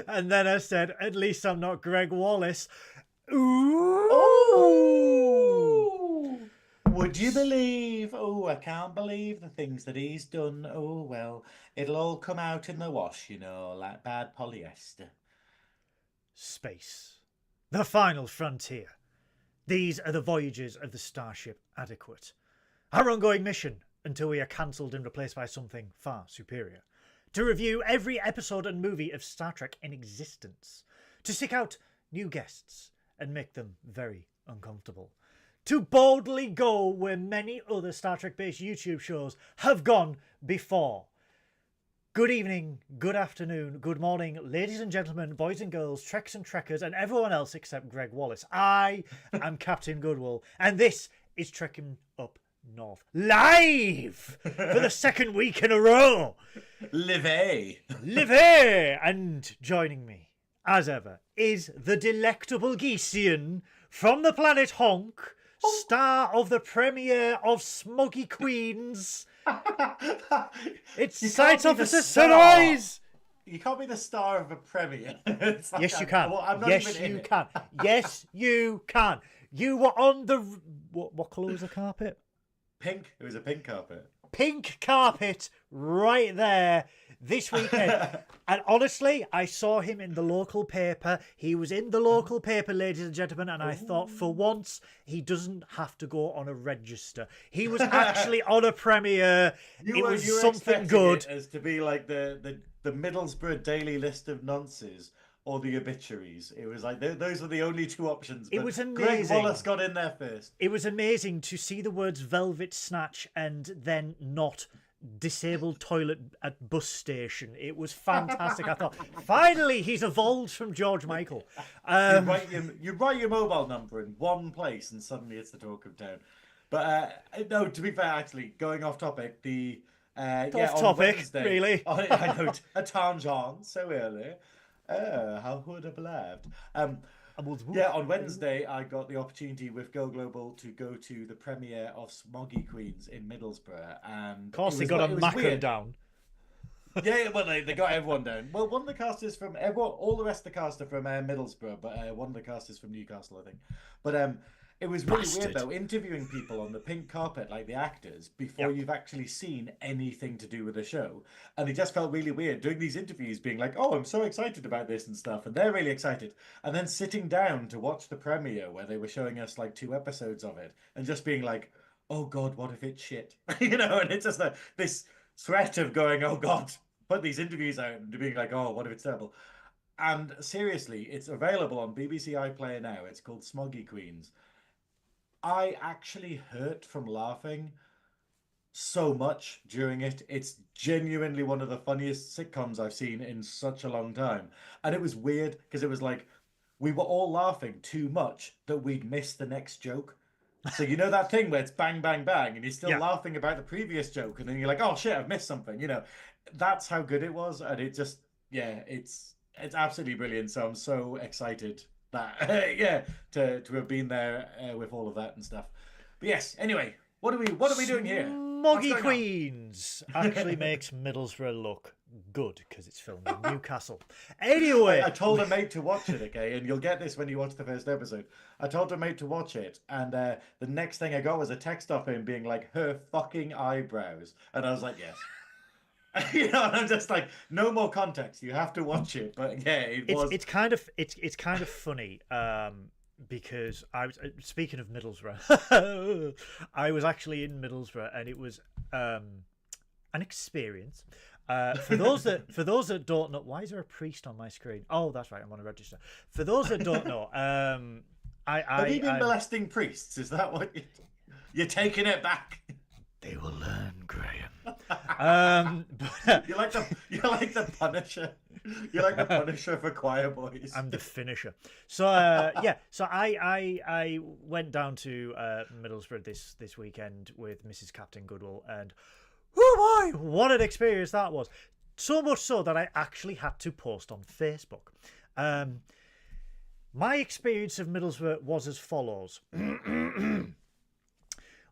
And then I said, at least I'm not Greg Wallace. Ooh. Oh! Would you believe? Oh, I can't believe the things that he's done. Oh, well, it'll all come out in the wash, like bad polyester. Space. The final frontier. These are the voyages of the Starship Adequate. Our ongoing mission, until we are cancelled and replaced by something far superior. To review every episode and movie of Star Trek in existence. To seek out new guests and make them very uncomfortable. To boldly go where many other Star Trek-based YouTube shows have gone before. Good evening, good afternoon, good morning, ladies and gentlemen, boys and girls, Treks and Trekkers, and everyone else except Greg Wallace. I am Captain Goodwill, and this is Trekking Up North, live for the second week in a row. Live. And joining me, as ever, is the delectable Geesian from the planet Honk, star of the premiere of Smoggy Queens. It's Science Officer Synoiz. You can't be the star of a premiere. Yes, you can. Yes, you can. Yes, you can. You were on the... What colour was the carpet? Pink. It was a pink carpet. Pink carpet right there this weekend. And honestly, I saw him in the local paper. He was in the local paper, ladies and gentlemen, and I thought for once he doesn't have to go on a register. He was actually on a premiere. It was something good. It as to be like the Middlesbrough Daily List of Nonces or the obituaries. It was like those are the only two options. It was amazing. Greg Wallace got in there first. It was amazing to see the words Velvet Snatch and then not disabled toilet at bus station. It was fantastic. I thought, finally, he's evolved from George Michael. You write your mobile number in one place and suddenly it's the talk of town. But no, to be fair, actually, going off topic, off topic, Wednesday, really. I know, a tangent so early. How would have believed? On Wednesday, I got the opportunity with Go Global to go to the premiere of Smoggy Queens in Middlesbrough, and of course they got a Macron down. Yeah, well, they got everyone down. Well, one of the cast is from all the rest of the cast are from Middlesbrough, but one of the cast is from Newcastle, I think. But it was really weird though, interviewing people on the pink carpet, like the actors, before you've actually seen anything to do with the show. And it just felt really weird doing these interviews, being like, oh, I'm so excited about this and stuff. And they're really excited. And then sitting down to watch the premiere where they were showing us like 2 episodes of it and just being like, oh God, what if it's shit? And it's just like this threat of going, oh God, put these interviews out and being like, oh, what if it's terrible? And seriously, it's available on BBC iPlayer now. It's called Smoggy Queens. I actually hurt from laughing so much during it. It's genuinely one of the funniest sitcoms I've seen in such a long time. And it was weird because it was like we were all laughing too much that we'd missed the next joke. So you know that thing where it's bang, bang, bang, and you're still laughing about the previous joke, and then you're like, oh shit, I've missed something. That's how good it was. And it just, it's absolutely brilliant. So I'm so excited that to have been there with all of that and stuff. But yes, anyway, what are we doing here? Smoggy Queens actually makes Middlesbrough look good because it's filmed in Newcastle. Anyway, I told a mate to watch it, okay, and you'll get this when you watch the first episode. I told a mate to watch it, and the next thing I got was a text off him being like, her fucking eyebrows, and I was like, yes. And I'm just like, no more context. You have to watch it. But yeah, it's kind of funny because I was speaking of Middlesbrough. I was actually in Middlesbrough, and it was an experience. For those that don't know, why is there a priest on my screen? Oh, that's right, I'm on a register. For those that don't know, have you been molesting priests? Is that what you're taking it back? They will learn, Graham. You're like the Punisher. You're like the Punisher for choir boys. I'm the finisher. So so I went down to Middlesbrough this weekend with Mrs. Captain Goodwill, and oh boy, what an experience that was. So much so that I actually had to post on Facebook. My experience of Middlesbrough was as follows.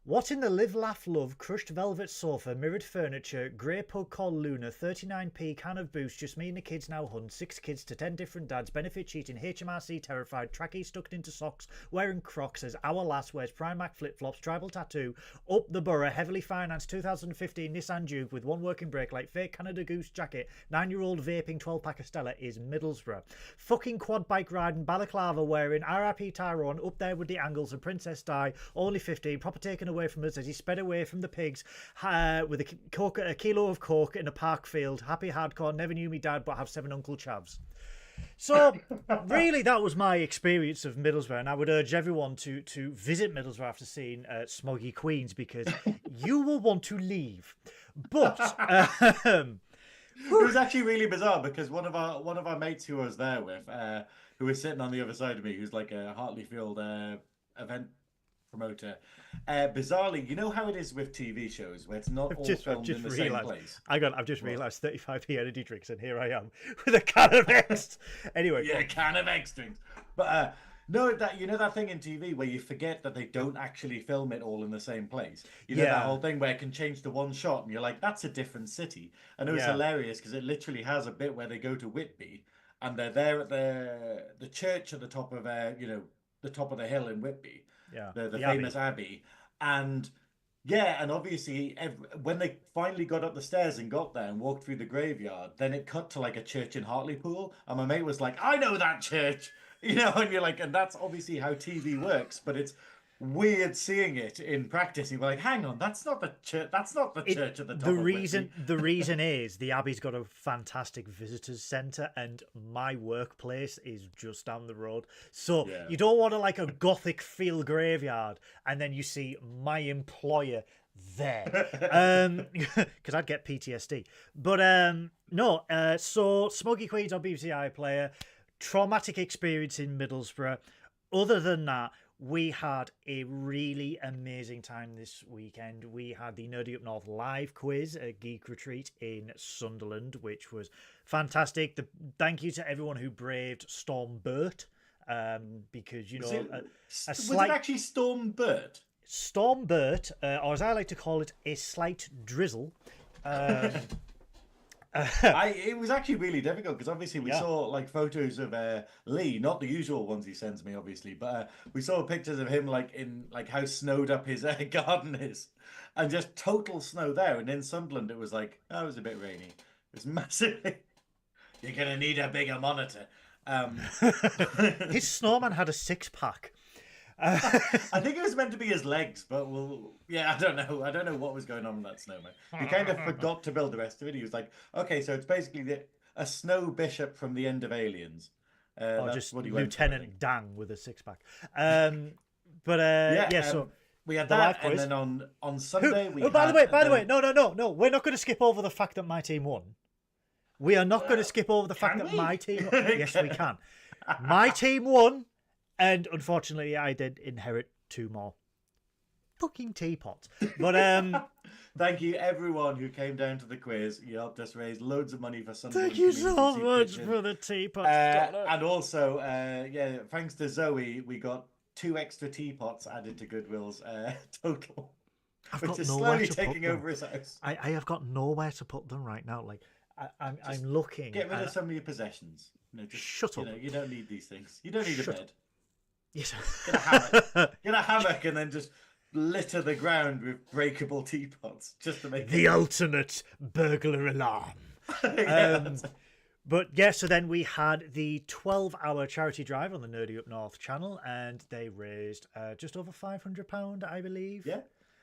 What in the live, laugh, love, crushed velvet sofa, mirrored furniture, grey pug called Luna, 39p, can of boost, just me and the kids now hunt, 6 kids to 10 different dads, benefit cheating, HMRC terrified, tracky stuck into socks, wearing Crocs as our lass wears Primark flip-flops, tribal tattoo, up the borough, heavily financed 2015 Nissan Juke with one working brake light, fake Canada Goose jacket, 9-year-old vaping 12-pack of Stella is Middlesbrough. Fucking quad bike riding, balaclava wearing, RIP Tyrone, up there with the angles of Princess Di, only 15, proper taken away from us as he sped away from the pigs with a kilo of coke in a park field. Happy hardcore, never knew me dad but have 7 Uncle Chavs. So really that was my experience of Middlesbrough, and I would urge everyone to visit Middlesbrough after seeing Smoggy Queens, because you will want to leave. But it was actually really bizarre because one of our mates who I was there with, who was sitting on the other side of me, who's like a Hartleyfield event promoter, bizarrely, you know how it is with TV shows where it's not all filmed in the same place. I've just realised 35p energy drinks, and here I am with a can of X. Anyway, yeah, a can of X drinks. But no, that you know that thing in TV where you forget that they don't actually film it all in the same place. You know that whole thing where it can change to one shot, and you're like, that's a different city. And it was hilarious because it literally has a bit where they go to Whitby, and they're there at the church at the top of the top of the hill in Whitby. Yeah, the famous Abbey. And and obviously when they finally got up the stairs and got there and walked through the graveyard, then it cut to like a church in Hartlepool, and my mate was like, I know that church, and you're like, and that's obviously how TV works, but it's weird seeing it in practice. You're like, hang on, that's not the church at the top. The reason is the Abbey's got a fantastic visitors centre, and my workplace is just down the road, so you don't want like a gothic feel graveyard and then you see my employer there, because I'd get PTSD. But no, so Smoggy Queens on BBC iPlayer, traumatic experience in Middlesbrough. Other than that, we had a really amazing time this weekend. We had the Nerdy Up North live quiz at Geek Retreat in Sunderland, which was fantastic. Thank you to everyone who braved Storm Bert, because, was it actually Storm Bert? Storm Bert, or as I like to call it, a slight drizzle. It was actually really difficult because obviously we saw like photos of Lee, not the usual ones he sends me obviously, but we saw pictures of him like in like how snowed up his garden is, and just total snow there. And in Sunderland it was like, it was a bit rainy. It was massively. You're gonna need a bigger monitor. His snowman had a 6-pack. I think it was meant to be his legs, but I don't know what was going on with that snowman. He kind of forgot to build the rest of it. He was like, okay, so it's basically a snow bishop from the end of Aliens. Or just Lieutenant Dang with a 6-pack. So we had that, and then on Sunday by the way, no, we're not going to skip over the fact that my team won. We are not going to skip over the fact that my team. Yes, we can. My team won. And unfortunately, I did inherit 2 more fucking teapots. But thank you everyone who came down to the quiz. You helped us raise loads of money for Sunday. Thank you so much for the teapots. And also, thanks to Zoe, we got 2 extra teapots added to Goodwill's total, which is slowly taking over his house. I have got nowhere to put them right now. Like I'm looking. Get rid of some of your possessions. Shut up. You don't need these things. You don't need a bed. Yes. Get a hammock and then just litter the ground with breakable teapots just to make the ultimate burglar alarm. But so then we had the 12-hour charity drive on the Nerdy Up North channel, and they raised just over £500, I believe. Yeah.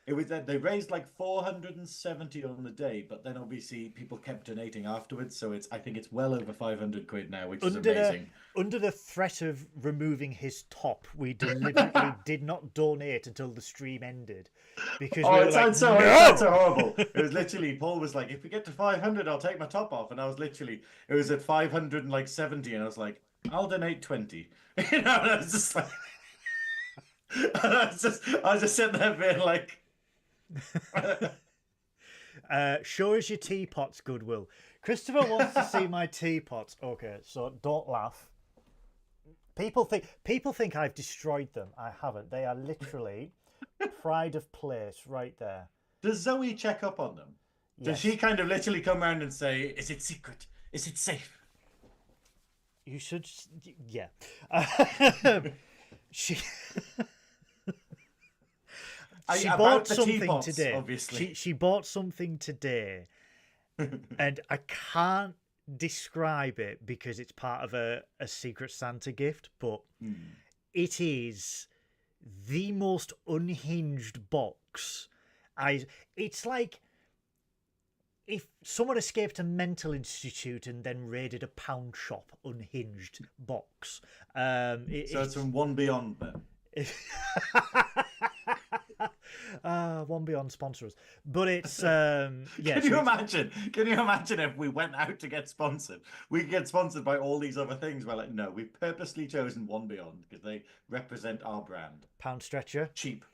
It was they raised like 470 on the day, but then obviously people kept donating afterwards, so I think it's well over 500 quid now, which is amazing. Under the threat of removing his top, we deliberately did not donate until the stream ended, because it sounds so horrible. It was literally, Paul was like, if we get to 500, I'll take my top off, and I was literally, it was at 570, and I was like, I'll donate 20. And I was just like, I was just sitting there being like. Show us your teapots, Goodwill. Christopher wants to see my teapots. Okay, so don't laugh. People think I've destroyed them. I haven't. They are literally Pride of place, right there. Does Zoe check up on them? Does Yes. she kind of literally come around and say, "Is it secret? Is it safe?" You should, yeah. She she About bought the something teapots, today. obviously. She bought something today, and I can't describe it because it's part of a Secret Santa gift, but it is the most unhinged box. It's like if someone escaped a mental institute and then raided a pound shop unhinged box. So it's from One Beyond then. One Beyond sponsors, but it's yeah. Can you imagine? Can you imagine if we went out to get sponsored? We could get sponsored by all these other things. We're like, no, we've purposely chosen One Beyond because they represent our brand. Pound stretcher, Cheap.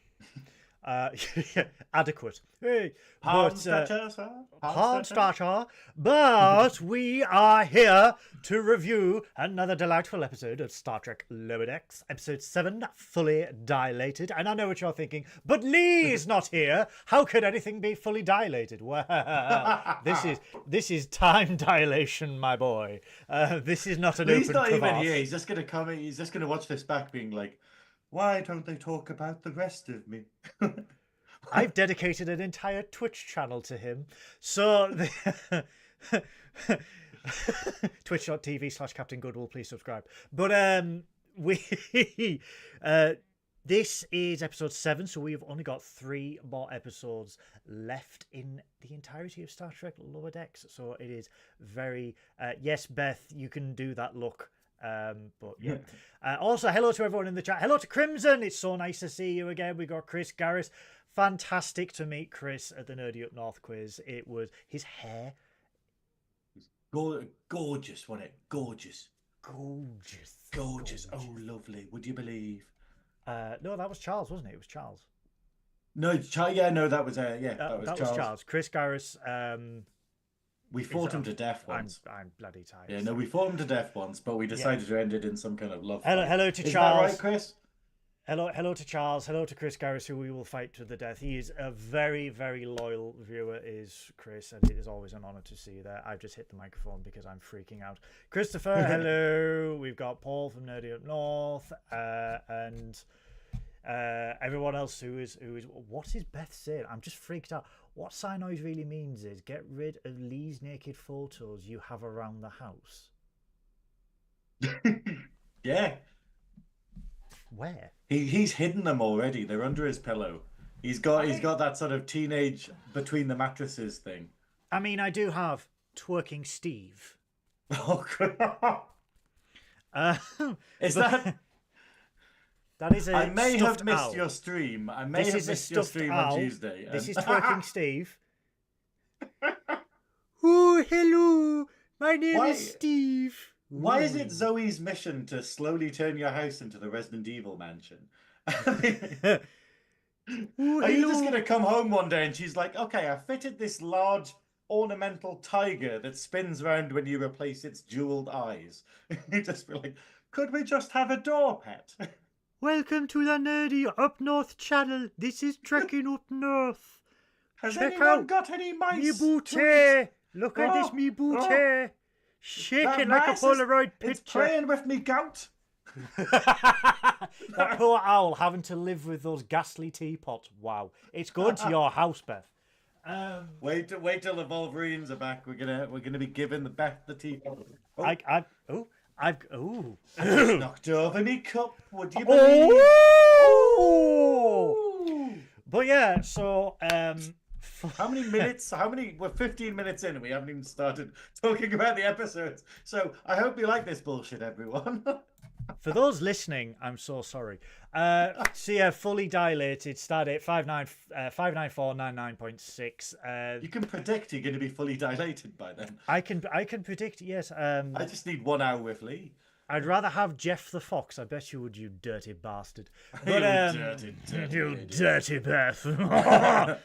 adequate. Hey, Pound stretcher, sir. Pound stretcher. But we are here to review another delightful episode of Star Trek Lower Decks, episode 7, Fully Dilated. And I know what you're thinking, but Lee's not here. How could anything be fully dilated? Well, this is time dilation, my boy. This is not an Lee's open not even crevasse. here. He's just gonna come. He's just gonna watch this back, being like, "Why don't they talk about the rest of me?" I've dedicated an entire Twitch channel to him. So twitch.tv/Captain Goodwill, please subscribe. But this is episode 7, so we've only got 3 more episodes left in the entirety of Star Trek Lower Decks. So it is very yes, Beth, you can do that look. But yeah. Also, hello to everyone in the chat. Hello to Crimson. It's so nice to see you again. We got Chris Garris. Fantastic to meet Chris at the Nerdy Up North quiz. It was his hair. Gorgeous, wasn't it? Gorgeous. Gorgeous. Oh, lovely. Would you believe? No, that was Charles, wasn't it? It was Charles. No, yeah, no, that was that was Charles. Chris Garris. We fought him to death once. I'm bloody tired. Yeah, no, we fought him to death once, but we decided to end it in some kind of love. Hello to Is Charles. that right, Chris? Hello to Charles. Hello to Chris Garris, who we will fight to the death. He is a very, very loyal viewer, is Chris, and it is always an honour to see you there. I've just hit the microphone because I'm freaking out. Christopher, hello. We've got Paul from Nerdy Up North, and everyone else who is. What is Beth saying? I'm just freaked out. What Synoiz really means is get rid of Lee's naked photos you have around the house. Yeah. Where? He's hidden them already. They're under his pillow. He's got that sort of teenage between the mattresses thing. I mean, I do have twerking Steve. Oh God. Is that? That is a I may have missed owl. Your stream. I may have missed your stream owl. on Tuesday. This is twerking Steve. Oh, hello. My name is Steve. Why is it Zoe's mission to slowly turn your house into the Resident Evil mansion? Are you just going to come home one day and she's like, okay, I fitted this large ornamental tiger that spins around when you replace its jeweled eyes. You just be like, could we just have a door pet? Welcome to the Nerdy Up North channel. This is Trekkin Up North. Has anyone got any mice? Me booty. Look at this me booty. Shaking like a Polaroid picture. It's playing with me gout. That poor owl having to live with those ghastly teapots. Wow. It's going to your house, Beth. Wait till the Wolverines are back. We're gonna be giving the Beth the teapot. I've knocked over me cup. Would you believe? Oh! But yeah, so how many minutes? We're 15 minutes in and we haven't even started talking about the episodes. So I hope you like this bullshit, everyone. For those listening, I'm so sorry. So yeah, Fully Dilated, stardate 59499.6. You can predict you're going to be fully dilated by then. I can predict, yes. I just need 1 hour with Lee. I'd rather have Jeff the Fox. I bet you would, you dirty bastard. But, you dirty Beth.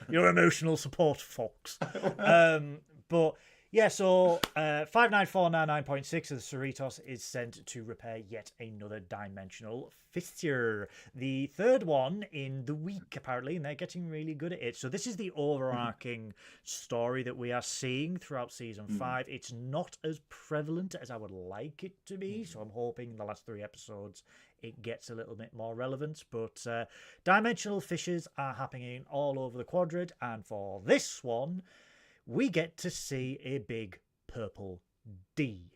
Your emotional support fox. But Yeah, so 59499.6 of the Cerritos is sent to repair yet another dimensional fissure. The third one in the week, apparently, and they're getting really good at it. So this is the overarching story that we are seeing throughout Season 5. It's not as prevalent as I would like it to be, so I'm hoping in the last 3 episodes it gets a little bit more relevant. But dimensional fissures are happening all over the quadrant, and for this one, we get to see a big purple D.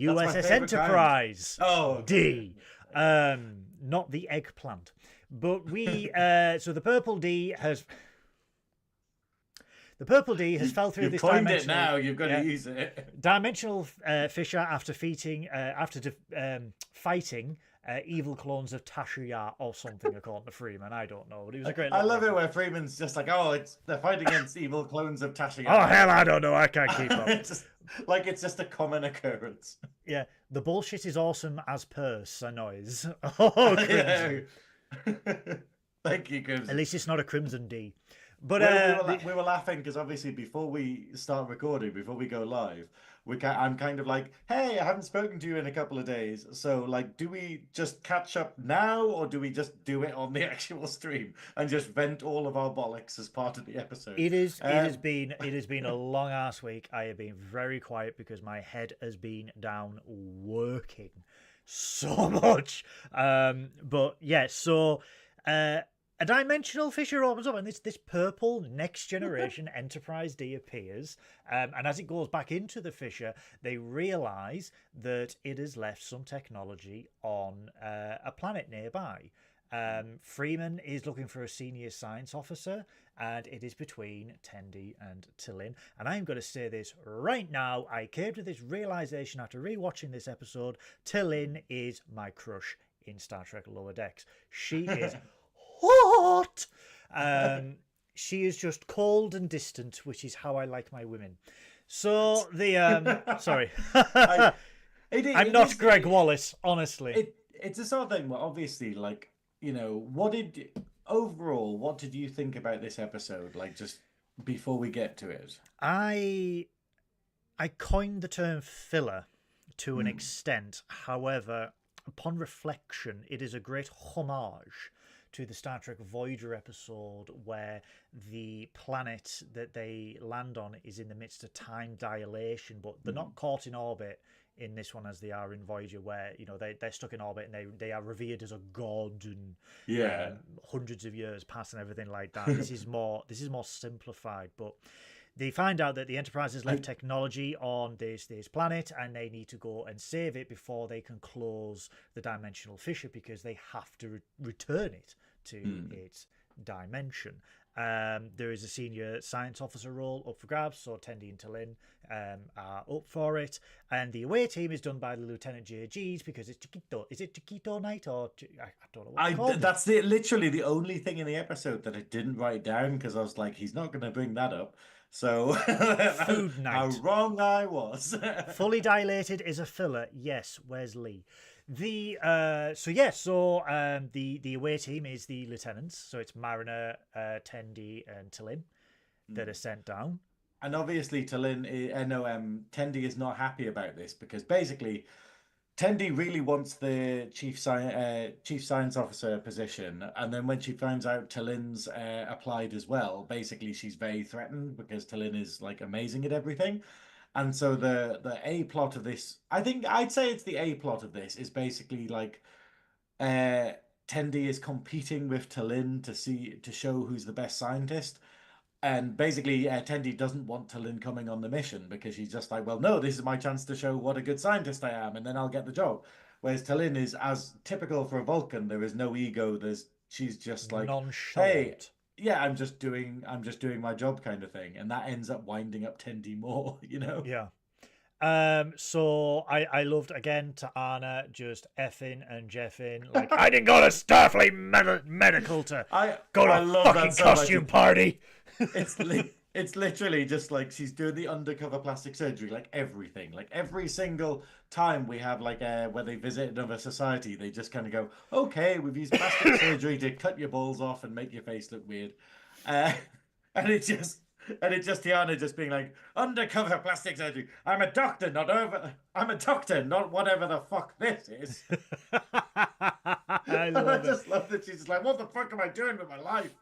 USS Enterprise. Oh, D. Not the eggplant. But we so the purple D has fell through this dimensional. dimensional. It now. You've got to use it. Dimensional fissure after fighting evil clones of Tasha Yar or something, according to Freeman. I don't know, but it was a great. I love it where Freeman's just like, oh, they're fighting against evil clones of Tasha Yar. Oh hell, I don't know. I can't keep up. It's just a common occurrence. Yeah, the bullshit is awesome as per Synoiz. Oh, crimson. Thank you, Crimson. At least it's not a crimson D. But we were laughing because obviously before we start recording, before we go live, I'm kind of like, hey, I haven't spoken to you in a couple of days. So like, do we just catch up now, or do we just do it on the actual stream and just vent all of our bollocks as part of the episode? It has been a long ass week. I have been very quiet because my head has been down working so much. But yeah, so a dimensional fissure opens up, and this purple next generation Enterprise D appears. And as it goes back into the fissure, they realise that it has left some technology on a planet nearby. Freeman is looking for a senior science officer, and it is between Tendi and T'Lyn. And I'm going to say this right now. I came to this realisation after rewatching this episode. T'Lyn is my crush in Star Trek Lower Decks. She is hot. She is just cold and distant, which is how I like my women. So the sorry, I'm not Greg Wallace, honestly. It's a sort of thing where obviously, like, you know, what did you think about this episode? Like, just before we get to it, I coined the term filler to an extent. However, upon reflection, it is a great homage to the Star Trek Voyager episode where the planet that they land on is in the midst of time dilation, but they're not caught in orbit in this one as they are in Voyager, where, you know, they're stuck in orbit and they are revered as a god, and hundreds of years pass and everything like that. This is more simplified, but they find out that the Enterprise has left technology on this planet, and they need to go and save it before they can close the dimensional fissure, because they have to return it to its dimension. There is a senior science officer role up for grabs, so Tendi and T'Lyn are up for it. And the away team is done by the Lieutenant JGs, because it's Chiquito. Is it Chiquito night, or I don't know what that's literally the only thing in the episode that I didn't write down, because I was like, he's not going to bring that up. So Food night. How wrong I was. Fully Dilated is a filler. Yes, where's Lee? The away team is the lieutenants, so it's Mariner, Tendi, and T'Lyn that are sent down. And obviously Tendi is not happy about this, because basically Tendi really wants the chief science officer position, and then when she finds out T'Lyn's applied as well, basically she's very threatened, because T'Lyn is like amazing at everything. And so the A plot of this, I'd say it's the A plot of this, is basically like Tendi is competing with T'Lyn to show who's the best scientist. And basically, Tendi doesn't want T'Lyn coming on the mission, because she's just like, well, no, this is my chance to show what a good scientist I am, and then I'll get the job. Whereas T'Lyn is, as typical for a Vulcan, there is no ego. She's just like, nonchalant. Hey, yeah, I'm just doing my job, kind of thing, and that ends up winding up Tendi more, you know. Yeah. So I loved again Ta'ana just effing and jeffing, like, I didn't go to Starfleet medical to go to a fucking costume party. It's literally just like she's doing the undercover plastic surgery, like everything, like every single time we have like where they visit another society, they just kind of go, okay, we've used plastic surgery to cut your balls off and make your face look weird, and it just And it's just Tiana just being like, undercover plastic surgery. I'm a doctor, not whatever the fuck this is. I just love that she's like, what the fuck am I doing with my life?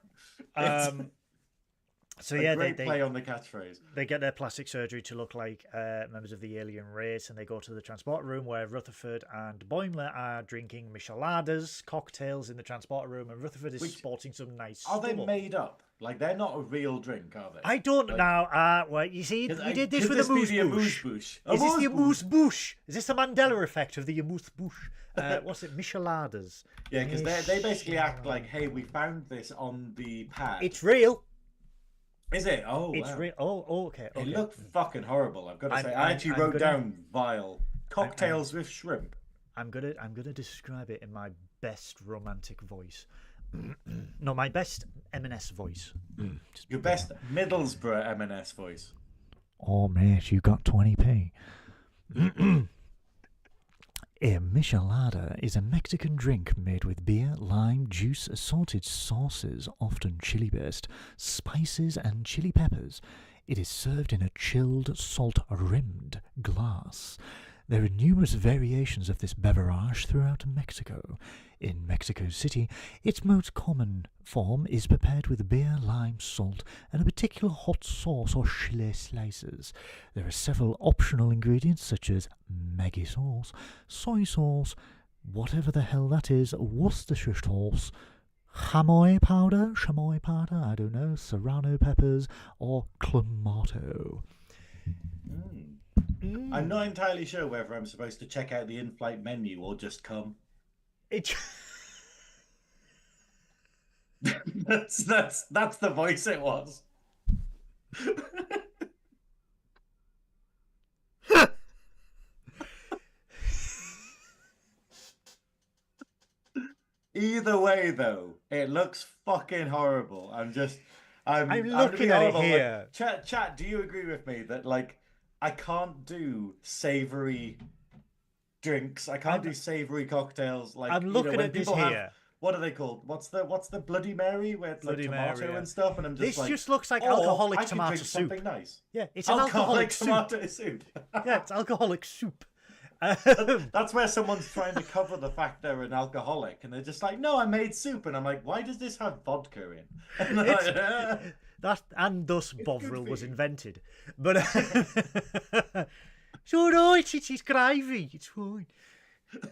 So yeah, they play on the catchphrase. They get their plastic surgery to look like members of the alien race, and they go to the transporter room where Rutherford and Boimler are drinking micheladas, cocktails in the transporter room, and Rutherford is sporting some nice. Are they made up? Like they're not a real drink, are they? I don't know. Well, you see, we did this with the amuse bouche. Is this the amuse bouche? Is this the Mandela effect of the amuse bouche? What's it? Micheladas. Yeah, because they basically act like, hey, we found this on the pad. It's real. Is it? Oh, it's wow. real. Oh, okay. It looked fucking horrible. I've got to say. I actually wrote down vile cocktails with shrimp. I'm gonna describe it in my best romantic voice. No, my best M&S voice. Your best Middlesbrough M&S voice. Oh, mate, you got 20p. A michelada is a Mexican drink made with beer, lime, juice, assorted sauces, often chili-based, spices and chili peppers. It is served in a chilled, salt-rimmed glass. There are numerous variations of this beverage throughout Mexico. In Mexico City, its most common form is prepared with beer, lime, salt, and a particular hot sauce or chile slices. There are several optional ingredients such as Maggi sauce, soy sauce, whatever the hell that is, Worcestershire sauce, chamoy powder, I don't know, serrano peppers, or clamato. I'm not entirely sure whether I'm supposed to check out the in-flight menu or just come. That's the voice it was. Either way, though, it looks fucking horrible. I'm looking at it here. Like, chat. Do you agree with me that like I can't do savory drinks? I can't do savory cocktails. Like I'm looking at this here. What are they called? What's the Bloody Mary with like tomato and stuff? And I'm just this just looks like alcoholic tomato soup. Something nice. Yeah, it's an alcoholic tomato soup. Yeah, it's alcoholic soup. That's where someone's trying to cover the fact they're an alcoholic, and they're just like, "No, I made soup," and I'm like, "Why does this have vodka in?" And thus Bovril was invented. But so no, it's gravy. It's fine.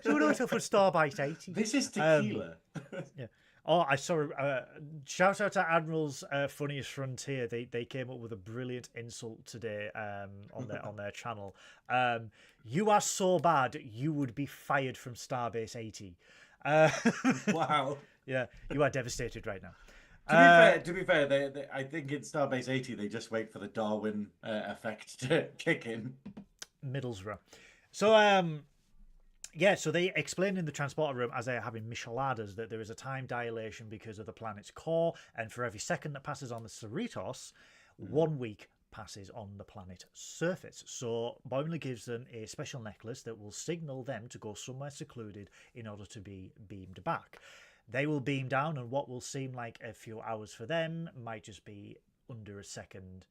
So no, it's for Starbite 80. This is tequila. Yeah. Oh, I saw. Shout out to Admiral's Funniest Frontier. They came up with a brilliant insult today on their channel. You are so bad, you would be fired from Starbase 80. Wow. Yeah, you are devastated right now. To be fair, I think in Starbase 80 they just wait for the Darwin effect to kick in. Middlesbrough. So yeah, so they explain in the transporter room as they're having micheladas that there is a time dilation because of the planet's core, and for every second that passes on the Cerritos, 1 week passes on the planet's surface. So Boimler gives them a special necklace that will signal them to go somewhere secluded in order to be beamed back. They will beam down, and what will seem like a few hours for them might just be under a second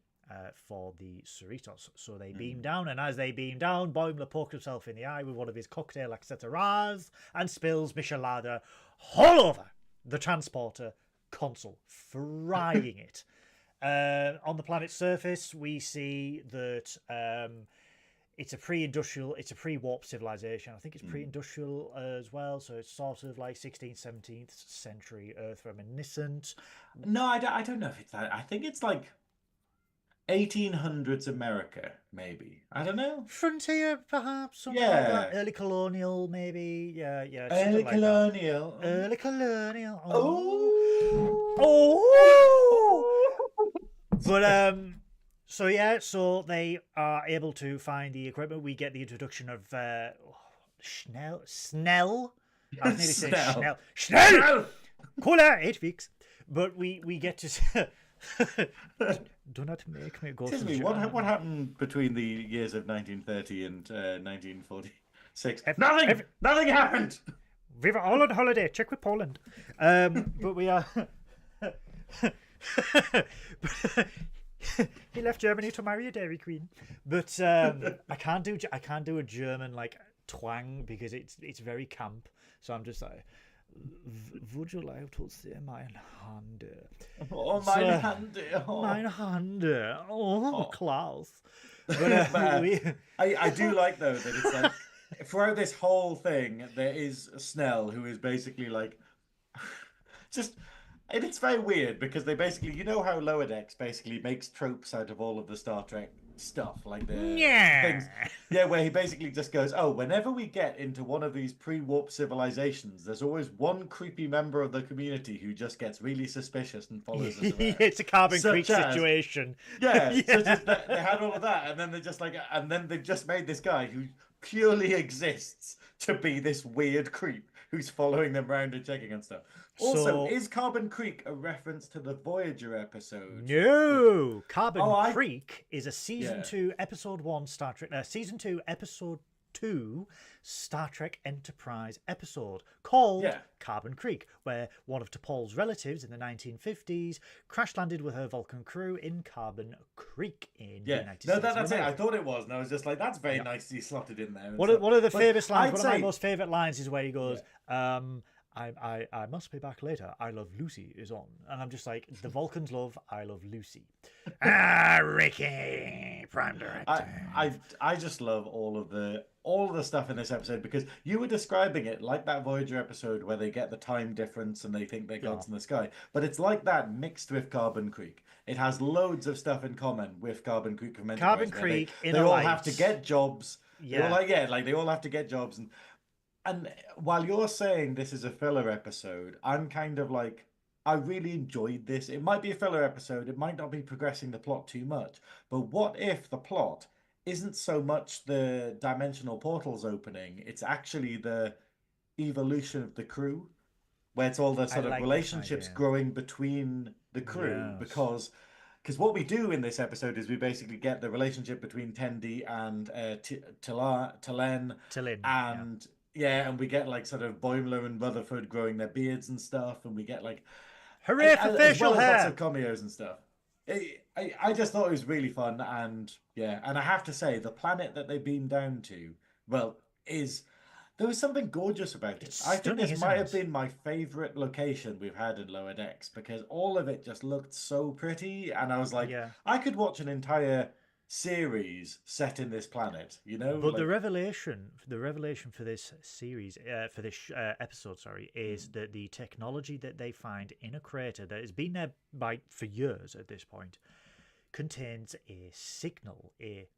for the Cerritos. So they beam down, and as they beam down, Boimler pokes himself in the eye with one of his cocktail accessoires and spills michelada all over the transporter console, frying it. On the planet's surface, we see that it's a pre-warp civilization. I think it's pre-industrial as well, so it's sort of like 16th, 17th century Earth reminiscent. No, I don't know if it's that. I think it's like 1800s America, maybe. I don't know. Frontier, perhaps. Something like that. Early colonial, maybe. Yeah. Early colonial. Like early colonial. But so they are able to find the equipment. We get the introduction of Snell. I was nearly saying Snell. Koala, 8 weeks. But we get to. Do not make me go. Excuse me. What happened between the years of 1930 and 1946? Nothing happened. We were all on holiday. Check with Poland. But we are. He left Germany to marry a Dairy Queen. But I can't do a German like twang because it's very camp. So I'm just like, would you like to see my hand? Oh, my hand. Oh. Mein Hand. Oh, Klaus. But, I do like, though, that it's like, throughout this whole thing, there is Snell, who is basically like, just, and it's very weird because they basically, you know how Lower Decks basically makes tropes out of all of the Star Trek stuff, like the things, where he basically just goes, oh, whenever we get into one of these pre-warp civilizations, there's always one creepy member of the community who just gets really suspicious and follows us around. It's a Carbon Creek situation. Such as they had all of that, and then they've just made this guy who purely exists to be this weird creep who's following them around and checking and stuff. Also, is Carbon Creek a reference to the Voyager episode? No, Carbon Creek is a season 2, episode 1 Star Trek. Season 2, episode 2 Star Trek Enterprise episode called Carbon Creek, where one of T'Pol's relatives in the 1950s crash landed with her Vulcan crew in Carbon Creek in the United States. That's it. I thought it was, and I was just like, that's very nicely slotted in there. One of the famous lines, one of my most favourite lines is where he goes, I must be back later. I Love Lucy is on. And I'm just like, the Vulcans love I Love Lucy. Ricky, Prime Director. I just love all of the stuff in this episode because you were describing it like that Voyager episode where they get the time difference and they think they're gods in the sky. But it's like that mixed with Carbon Creek. It has loads of stuff in common with Carbon Creek from Enterprise. Carbon Creek, they all have to get jobs. They all have to get jobs. And while you're saying this is a filler episode, I'm kind of like, I really enjoyed this. It might be a filler episode. It might not be progressing the plot too much. But what if the plot isn't so much the dimensional portals opening? It's actually the evolution of the crew, where it's all the sort of relationships growing between the crew. Because what we do in this episode is we basically get the relationship between Tendi and Talen. And... and we get like sort of Boimler and Rutherford growing their beards and stuff, and we get like hooray for facial hair, lots of cameos and stuff. I just thought it was really fun, and I have to say the planet that they beamed down to, there was something gorgeous about it. I think this might have been my favorite location we've had in Lower Decks because all of it just looked so pretty, and I was like, I could watch an entire series set in this planet, you know. But the revelation for this series, for this episode, is that the technology that they find in a crater that has been there for years at this point contains a signal, a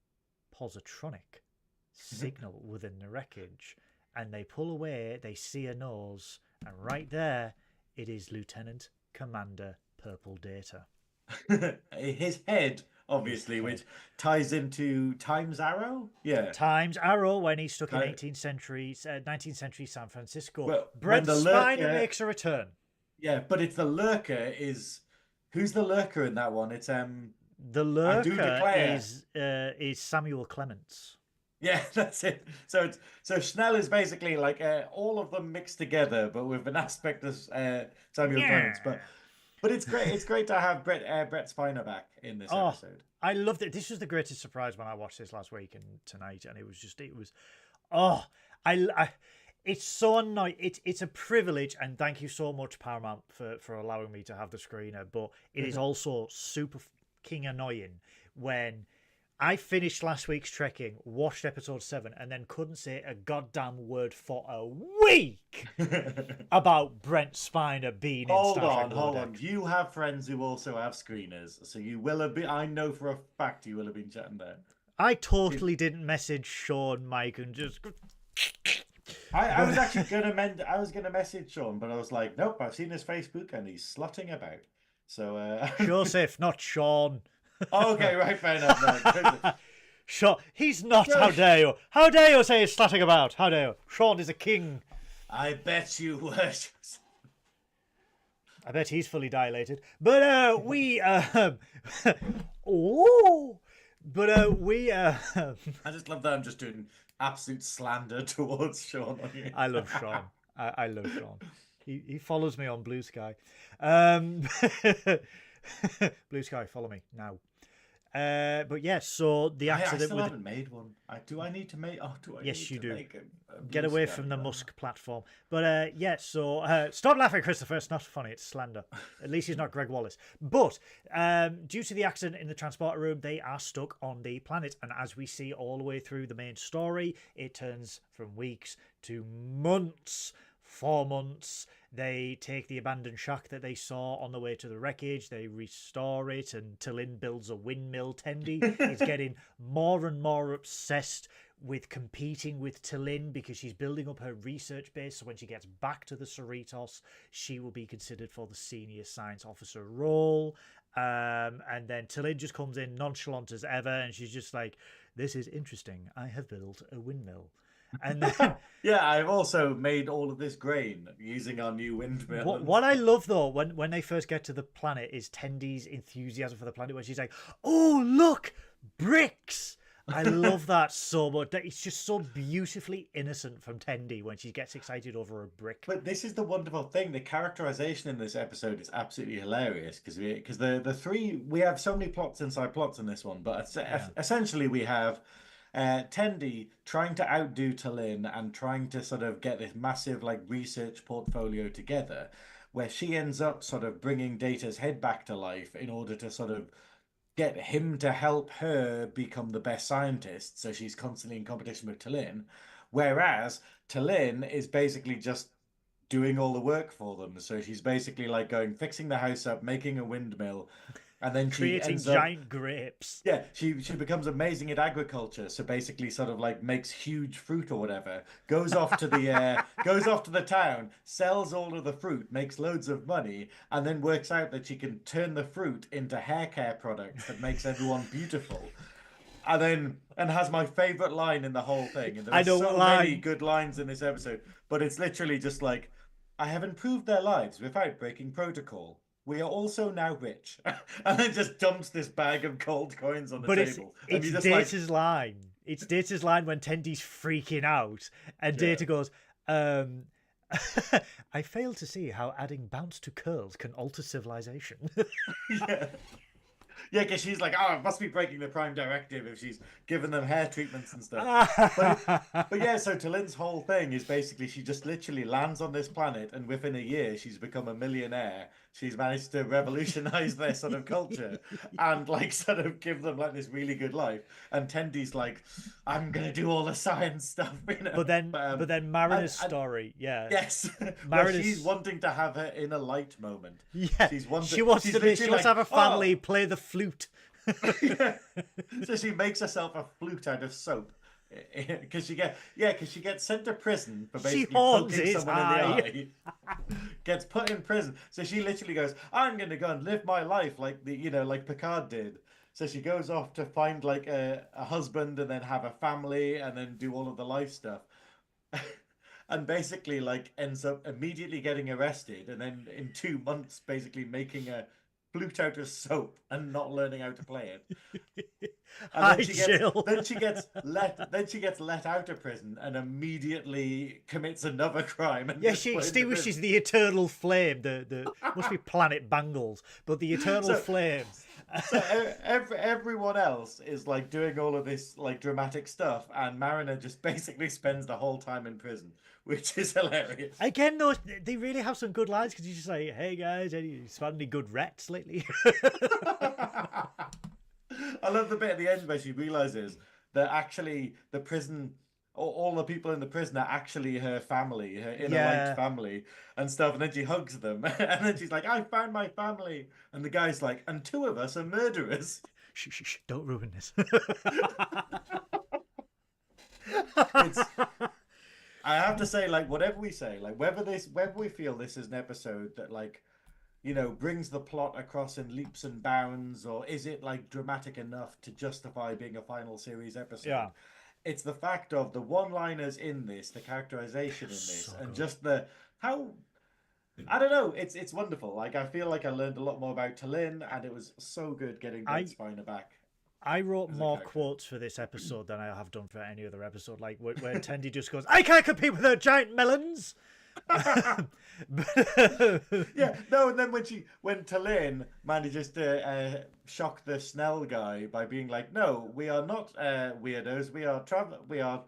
positronic signal within the wreckage, and they pull away. They see a nose, and right there, it is Lieutenant Commander Purple Data. His head. Obviously, which ties into Time's Arrow. Time's Arrow when he's stuck in 19th century San Francisco. Well, Brent Spiner makes a return. Yeah, but it's the Lurker who's the Lurker in that one? It's the Lurker is Samuel Clements. Yeah, that's it. So Schnell is basically like all of them mixed together, but with an aspect of Samuel Clements. But it's great. It's great to have Brett Spiner back in this episode. I loved it. This was the greatest surprise when I watched this last week and tonight, and it's so annoying. It's a privilege, and thank you so much, Paramount, for allowing me to have the screener. But it is also super fucking annoying when I finished last week's Trekking, watched episode 7, and then couldn't say a goddamn word for a week about Brent Spiner being in Star Trek. Hold on. You have friends who also have screeners, so you will have been. I know for a fact you will have been chatting there. I totally didn't message Sean, Mike, and just. I was actually gonna message Sean, but I was like, nope. I've seen his Facebook and he's slutting about. So Joseph, not Sean. Okay, right, fair enough. Sean, he's not. How dare you? How dare you say he's slutting about? How dare you? Sean is a king. I bet you would. I bet he's fully dilated. But we. I just love that I'm just doing absolute slander towards Sean. I love Sean. I love Sean. He follows me on Blue Sky. Blue Sky, follow me now. But yes, so the I accident still with haven't made one. Do I need to make? Oh, do I Yes, need you to do. make a Get blue away sky from the one? Musk platform. But so stop laughing, Christopher. It's not funny. It's slander. At least he's not Greg Wallace. But due to the accident in the transporter room, they are stuck on the planet. And as we see all the way through the main story, it turns from weeks to months. 4 months. They take the abandoned shack that they saw on the way to the wreckage, they restore it, and Tallinn builds a windmill. Tendi is getting more and more obsessed with competing with Tallinn because she's building up her research base, so when she gets back to the Cerritos, she will be considered for the senior science officer role. And then Tallinn just comes in nonchalant as ever, and she's just like, this is interesting. I have built a windmill. And then Yeah, I've also made all of this grain using our new windmill. what I love though, when they first get to the planet, is Tendi's enthusiasm for the planet, where she's like, "Oh look, bricks!" I love that so much. It's just so beautifully innocent from Tendi when she gets excited over a brick. But this is the wonderful thing. The characterization in this episode is absolutely hilarious because the three, we have so many plots inside plots in this one, but essentially we have Tendi trying to outdo Tallinn and trying to sort of get this massive like research portfolio together, where she ends up sort of bringing Data's head back to life in order to sort of get him to help her become the best scientist. So she's constantly in competition with Tallinn, whereas Tallinn is basically just doing all the work for them. So she's basically like going fixing the house up, making a windmill, and then she Creating ends giant grapes. Yeah, she becomes amazing at agriculture. So basically, sort of like makes huge fruit or whatever. Goes off to the town, sells all of the fruit, makes loads of money, and then works out that she can turn the fruit into hair care products that makes everyone beautiful. And has my favorite line in the whole thing. And there are so many good lines in this episode, but it's literally just like, I have improved their lives without breaking protocol. We are also now rich. And then just dumps this bag of gold coins on the table. It's Data's line. It's Data's line when Tendi's freaking out. And Data goes, I fail to see how adding bounce to curls can alter civilization. Yeah. Yeah, because she's like, oh, it must be breaking the Prime Directive if she's giving them hair treatments and stuff. but yeah, so Tallinn's whole thing is basically she just literally lands on this planet, and within a year she's become a millionaire. She's managed to revolutionize their sort of culture and like sort of give them like this really good life. And Tendi's like, I'm gonna do all the science stuff, you know. But then Marina's story, yeah. Yes, she's wanting to have her inner light moment. Yeah, she wants to have a family, play the flute. Yeah. So she makes herself a flute out of soap. Because she gets sent to prison for basically poking someone in the eye. Gets put in prison. So she literally goes, I'm gonna go and live my life like like Picard did. So she goes off to find like a husband and then have a family and then do all of the life stuff. And basically like ends up immediately getting arrested and then in 2 months basically making a flute out of soap and not learning how to play it. And then she gets let out of prison and immediately commits another crime. And she extinguishes the eternal flame. The must be Planet Bangles, but the eternal flame. So everyone else is like doing all of this like dramatic stuff, and Mariner just basically spends the whole time in prison, which is hilarious. Again, though, they really have some good lines because you just say, "Hey guys, you found any good rats lately?" I love the bit at the end where she realizes that actually the prison, all the people in the prison are actually her family, her inner light family and stuff. And then she hugs them, and then she's like, "I found my family," and the guy's like, "And 2 of us are murderers." Shh, don't ruin this. I have to say, like, whatever we say, like, whether we feel this is an episode that, like, brings the plot across in leaps and bounds, or is it, like, dramatic enough to justify being a final series episode? Yeah. It's the fact of the one-liners in this, the characterization in this, so and good. just how... I don't know, it's wonderful. Like, I feel like I learned a lot more about Tallinn, and it was so good getting Dead Spiner back. I wrote more quotes for this episode than I have done for any other episode. Like where Tendi just goes, "I can't compete with her giant melons," Yeah, no, and then when Tallinn manages to shock the Snell guy by being like, "No, we are not weirdos. We are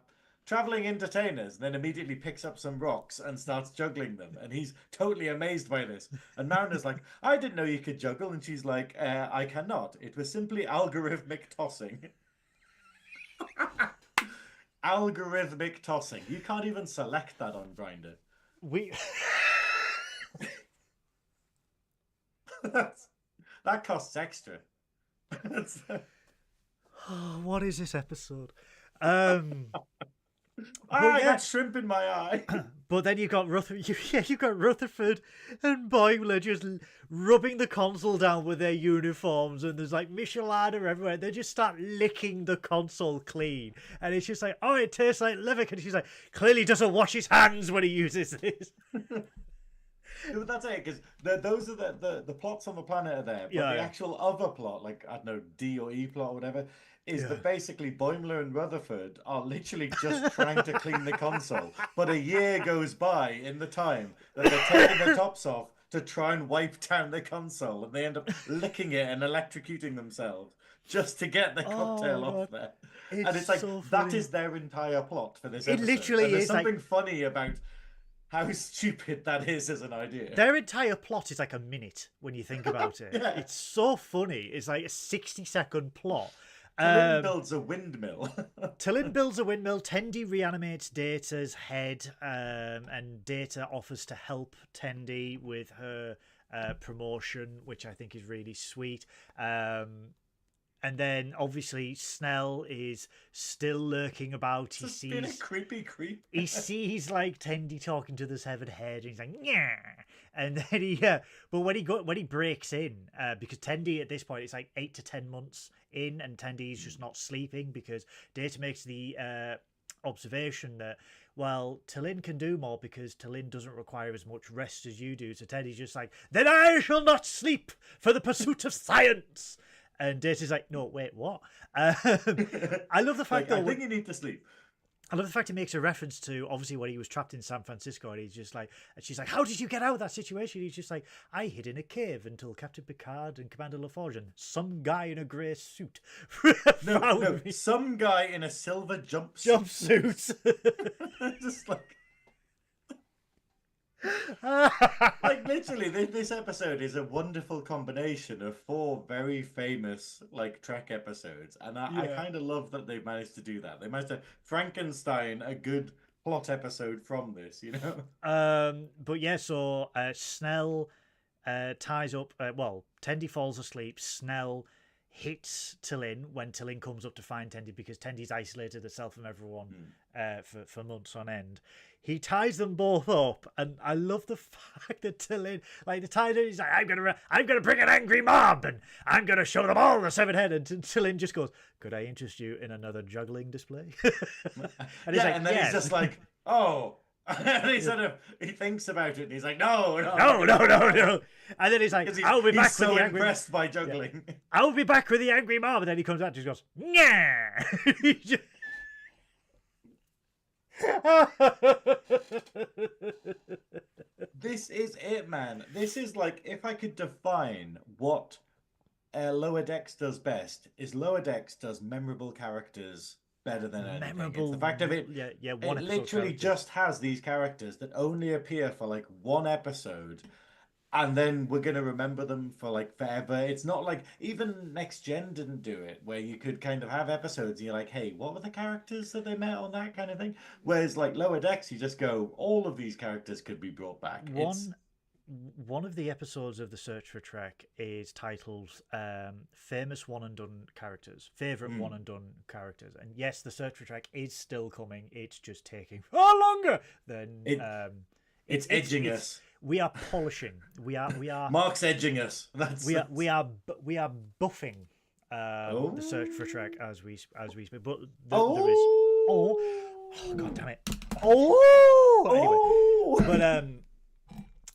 traveling entertainers." And then immediately picks up some rocks and starts juggling them, and he's totally amazed by this. And Mariner's like, "I didn't know you could juggle," and she's like, "I cannot. It was simply algorithmic tossing." Algorithmic tossing. You can't even select that on Grindr. we That costs extra. what is this episode? I got shrimp in my eye. But then you got you got Rutherford and Boimler just rubbing the console down with their uniforms, and there's like Michelada everywhere. They just start licking the console clean, and it's just like, oh, it tastes like liver. And she's like, clearly doesn't wash his hands when he uses this. But that's it, because those are the plots on the planet are there, but the actual other plot, like I don't know, D or E plot or whatever, is that basically Boimler and Rutherford are literally just trying to clean the console, but a year goes by in the time that they're taking the tops off to try and wipe down the console, and they end up licking it and electrocuting themselves just to get the cocktail off there. And it's like, so that is their entire plot for this episode. It literally and there's is something funny about how stupid that is as an idea. Their entire plot is like a minute when you think about it. Yeah. It's so funny. It's like a 60-second plot. Tallinn builds a windmill. Tallinn builds a windmill. Tendi reanimates Data's head, and Data offers to help Tendi with her promotion, which I think is really sweet. And then obviously Snell is still lurking about. It's been a creepy creep. He sees like Tendi talking to the severed head, and he's like, yeah. And then but when he breaks in, because Tendi at this point it's like 8 to 10 months in, and Tendi's just not sleeping because Data makes the observation that, well, Tallinn can do more because Tallinn doesn't require as much rest as you do. So Tendi's just like, then I shall not sleep for the pursuit of science. And Data's like, no, wait, what? I love the fact that I think you need to sleep. I love the fact it makes a reference to obviously when he was trapped in San Francisco, and he's just like, and she's like, how did you get out of that situation? He's just like, I hid in a cave until Captain Picard and Commander LaForge and some guy in a grey suit no, some guy in a silver jumpsuit. Just like. Like literally, this episode is a wonderful combination of 4 very famous like Trek episodes, and I kind of love that they managed to do that. They managed to Frankenstein a good plot episode from this, you know. But yeah, so Snell ties up. Tendi falls asleep. Snell hits Tallinn when Tallinn comes up to find Tendi, because Tendi's isolated herself from everyone for months on end. He ties them both up, and I love the fact that Tallinn, like the tie, he's like, I'm gonna bring an angry mob, and I'm gonna show them all the severed head. And Tallinn just goes, could I interest you in another juggling display? And he's like, and then he's just like, oh. And he thinks about it, and he's like, no. And then he's like, I'll be back with the angry. Impressed by juggling. Yeah. I'll be back with the angry mob. And then he comes out and just goes, yeah. This is it, man. This is like, if I could define what Lower Decks does best, is Lower Decks does memorable characters better than anything. Memorable. It's the fact of it. It literally just has these characters that only appear for like one episode, and then we're gonna remember them for like forever. It's not like even Next Gen didn't do it, where you could kind of have episodes and you're like, hey, what were the characters that they met on that kind of thing? Whereas like Lower Decks, you just go, all of these characters could be brought back. One of the episodes of The Search for Trek is titled Famous One and Done Characters, Favourite One and Done Characters. And yes, The Search for Trek is still coming. It's just taking far longer than... It's edging us. We are polishing. We are. Mark's edging us. We are buffing The Search for Trek as we speak. But there is... Oh, God damn it. Anyway.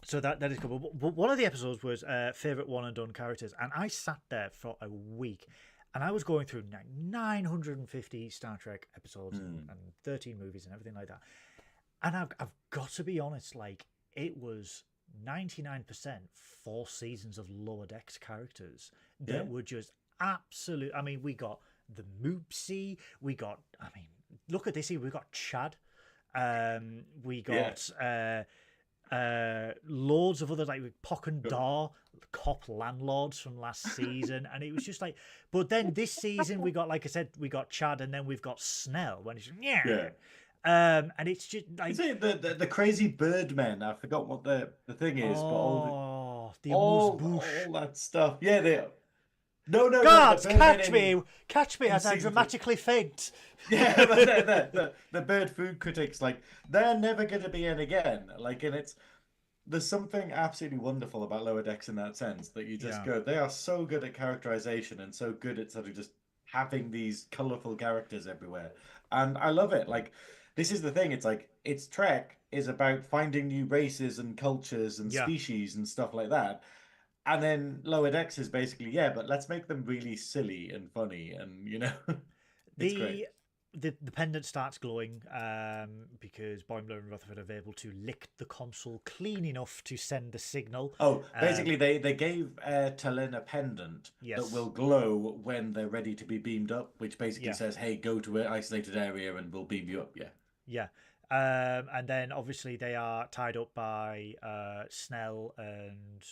So that is cool. But one of the episodes was favourite one and done characters, and I sat there for a week, and I was going through 950 Star Trek episodes and 13 movies and everything like that. And I've got to be honest, like, it was 99% 4 seasons of Lower Decks characters that were just absolute. I mean, we got the Moopsy, we got, I mean, look at this here, we got Chad, we got loads of others, like Pock and Dar, cop landlords from last season, and it was just like, but then this season we got, like I said, we got Chad, and then we've got Snell when it's and it's just like, is it the crazy Birdmen? I forgot what the thing is, but all that stuff. Yeah, they. No, Guards, the catch me as I dramatically faint. Yeah, but the bird food critics, like, they're never going to be in again. Like, and there's something absolutely wonderful about Lower Decks in that sense, that you just go, they are so good at characterization and so good at sort of just having these colorful characters everywhere. And I love it. Like, this is the thing. It's like, Trek is about finding new races and cultures and species and stuff like that. And then Lower Decks is basically, but let's make them really silly and funny, and it's great. The pendant starts glowing because Boimler and Rutherford are able to lick the console clean enough to send the signal. Oh, basically they gave Tallinn a pendant that will glow when they're ready to be beamed up, which basically says, hey, go to an isolated area and we'll beam you up. And then obviously they are tied up by Snell, and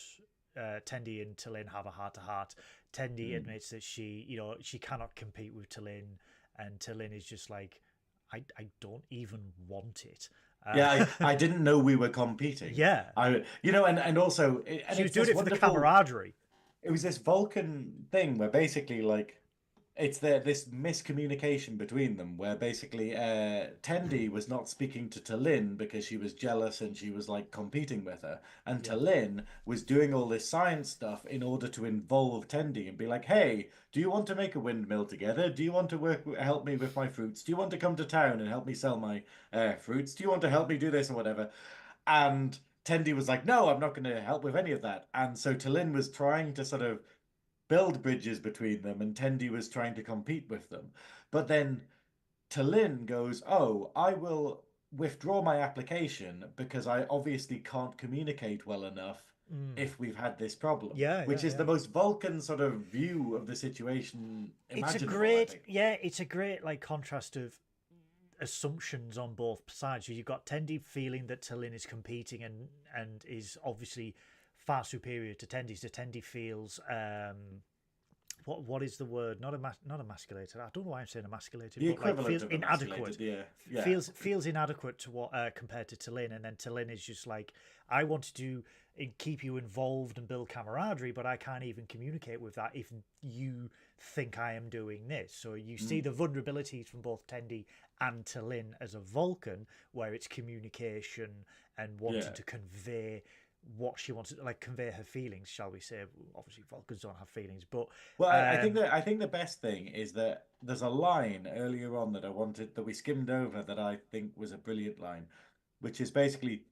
Tendi and Tallinn have a heart-to-heart. Tendi admits that she cannot compete with Tallinn, and Tallinn is just like, I don't even want it. I didn't know we were competing. And also, she was doing it for the camaraderie. It was this Vulcan thing where basically, like, it's this miscommunication between them, where basically Tendi was not speaking to Tallinn because she was jealous and she was like competing with her, and Tallinn was doing all this science stuff in order to involve Tendi and be like, hey, do you want to make a windmill together? Do you want to help me with my fruits? Do you want to come to town and help me sell my fruits? Do you want to help me do this or whatever? And Tendi was like, no, I'm not going to help with any of that. And so Tallinn was trying to sort of build bridges between them, and Tendi was trying to compete with them. But then Tallinn goes, oh, I will withdraw my application because I obviously can't communicate well enough if we've had this problem. Which is the most Vulcan sort of view of the situation imaginable. It's a great like contrast of assumptions on both sides. You've got Tendi feeling that Tallinn is competing and is obviously far superior to Tendi. So Tendi feels what is the word? Not emasculated. I don't know why I'm saying emasculated. The but like feels of inadequate. Yeah. Feels inadequate to what compared to Tallinn, and then Tallinn is just like, I want to keep you involved and build camaraderie, but I can't even communicate with that if you think I am doing this. So you see the vulnerabilities from both Tendi and Tallinn as a Vulcan, where it's communication and wanting to convey what she wants to, like, convey her feelings, shall we say. Obviously Vulcans don't have feelings, but I think the best thing is that there's a line earlier on that we skimmed over that I think was a brilliant line, which is basically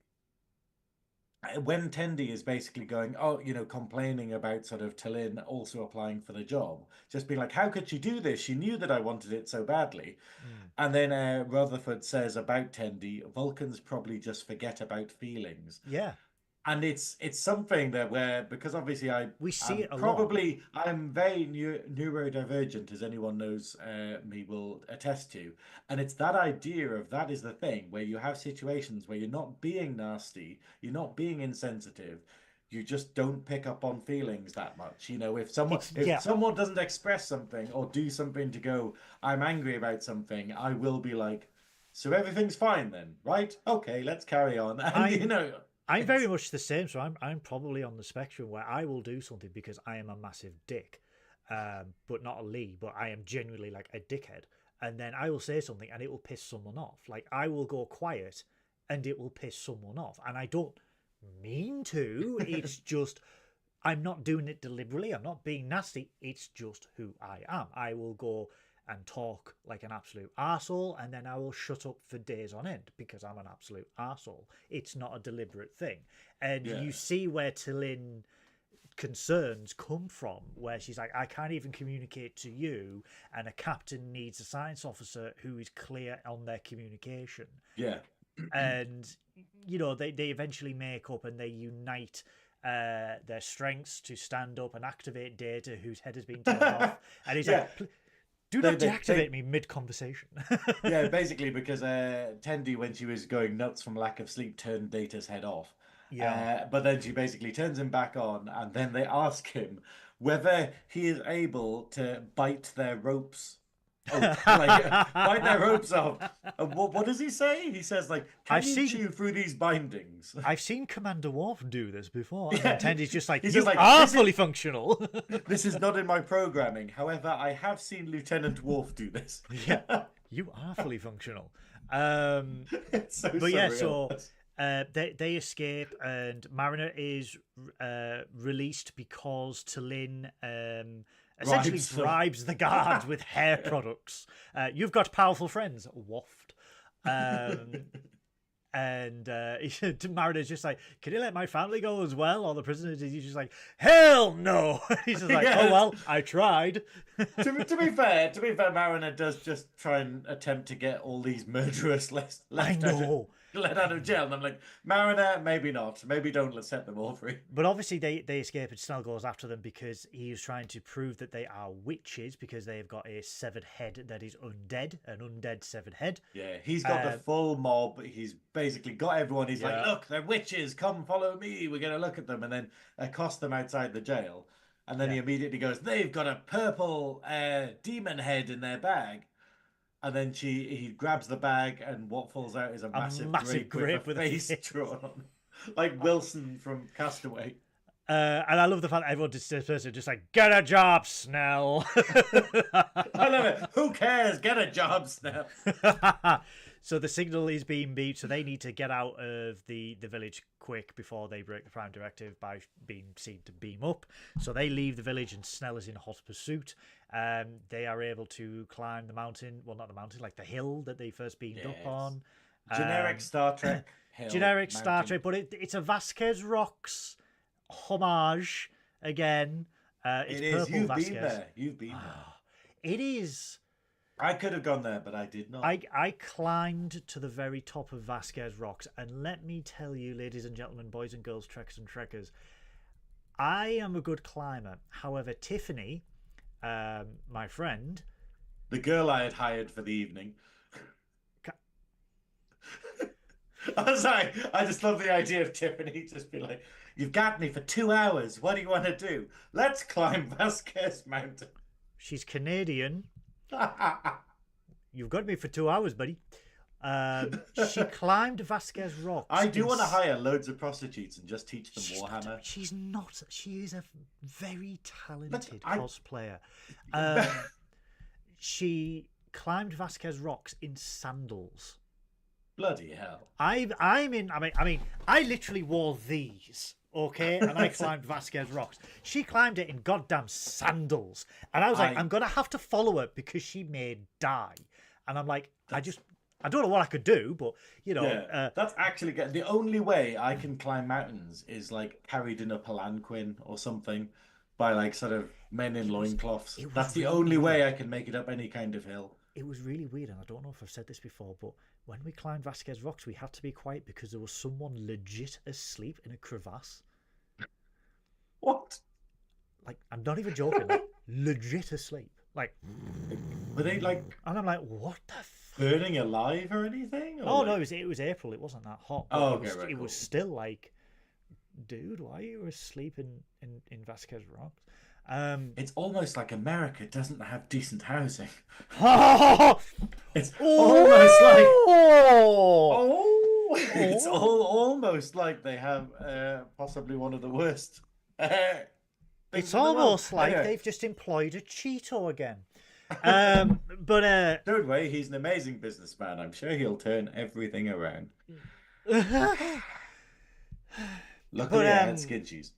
when Tendi is basically going, complaining about sort of Tallinn also applying for the job, just being like, how could she do this? She knew that I wanted it so badly. And then Rutherford says about Tendi, Vulcans probably just forget about feelings. And it's something that because obviously we see it a probably lot. I'm very neurodivergent, as anyone knows me will attest to, and it's that idea of that is the thing where you have situations where you're not being nasty, you're not being insensitive, you just don't pick up on feelings that much. If someone doesn't express something or do something to go, I'm angry about something, I will be like, so everything's fine then, right? Okay, let's carry on. And I'm very much the same, so I'm probably on the spectrum where I will do something because I am a massive dick, but not a Lee, but I am genuinely like a dickhead, and then I will say something and it will piss someone off. Like, I will go quiet and it will piss someone off, and I don't mean to. It's just, I'm not doing it deliberately. I'm not being nasty. It's just who I am. I will go and talk like an absolute arsehole, and then I will shut up for days on end because I'm an absolute arsehole. It's not a deliberate thing. And you see where Tallinn concerns come from, where she's like, I can't even communicate to you, and a captain needs a science officer who is clear on their communication. and you know they eventually make up and they unite their strengths to stand up and activate Data, whose head has been torn off, and he's like, do not deactivate me mid-conversation. Yeah, basically because Tendi, when she was going nuts from lack of sleep, turned Data's head off. Yeah. But then she basically turns him back on, and then they ask him whether he is able to bite their ropes. Bite their ropes off. And what does he say? He says, like, can you chew through these bindings? I've seen Commander Worf do this before. And Tendy's just like, he's you like, are fully functional. This is not in my programming. However, I have seen Lieutenant Worf do this. Yeah, you are fully functional. It's so but surreal. yeah, so they escape, and Mariner is released because T'Lyn essentially bribes the guards with hair products. You've got powerful friends, waft. And Mariner's just like, can you let my family go as well? Or the prisoners, he's just like, hell no. He's just like, oh well, I tried. to be fair, Mariner does just try and attempt to get all these murderers let out of jail. And I'm like, Mariner, maybe not. Maybe don't, let's set them all free. But obviously they escape, and Snell goes after them because he is trying to prove that they are witches, because they have got a severed head that is undead, an undead severed head. Yeah, he's got the full mob. He's basically got everyone. He's like, look, they're witches. Come follow me. We're going to look at them. And then accost them outside the jail. And then he immediately goes, they've got a purple demon head in their bag. And then he grabs the bag, and what falls out is a massive grape with a face drawn on, like Wilson from Castaway. And I love the fact that everyone just like, get a job, Snell. I love it. Who cares? Get a job, Snell. So the signal is being beeped, so they need to get out of the village quick before they break the Prime Directive by being seen to beam up. So they leave the village, and Snell is in hot pursuit. They are able to climb the mountain. Well, not the mountain, like the hill that they first beamed up on. Generic Star Trek hill. Generic mountain. Star Trek, but it's a Vasquez Rocks homage again. It's it is. purple You've Vasquez. been there. You've been there. It is. I could have gone there, but I did not. I climbed to the very top of Vasquez Rocks, and let me tell you, ladies and gentlemen, boys and girls, trekkers and trekkers, I am a good climber. However, Tiffany, my friend, the girl I had hired for the evening. I'm sorry. I just love the idea of Tiffany just being like, "You've got me for 2 hours. What do you want to do? Let's climb Vasquez Mountain." She's Canadian. You've got me for 2 hours, buddy. She climbed Vasquez Rocks. I do want to hire loads of prostitutes and just teach them Warhammer. She's not. She is a very talented cosplayer. She climbed Vasquez Rocks in sandals. Bloody hell! I literally wore these. Okay, and I climbed Vasquez Rocks. She climbed it in goddamn sandals, and I was like, I'm gonna have to follow her because she may die. And I'm like, I don't know what I could do, but you know, that's actually good. The only way I can climb mountains is like carried in a palanquin or something by like sort of men in loincloths. That's the only way I can make it up any kind of hill. It was really weird, and I don't know if I've said this before, but when we climbed Vasquez Rocks, we had to be quiet because there was someone legit asleep in a crevasse. What? Like, I'm not even joking. Like, legit asleep. Like, were they like? And I'm like, what the? Burning alive or anything? Or oh no, it was April. It wasn't that hot. Oh, okay, right, it was still like, dude, why are you asleep in Vasquez Rocks? It's almost like America doesn't have decent housing. It's almost like it's almost like they have possibly one of the worst. It's almost like they've just employed a Cheeto again. But don't worry, he's an amazing businessman. I'm sure he'll turn everything around. Luckily, I had skin shoes.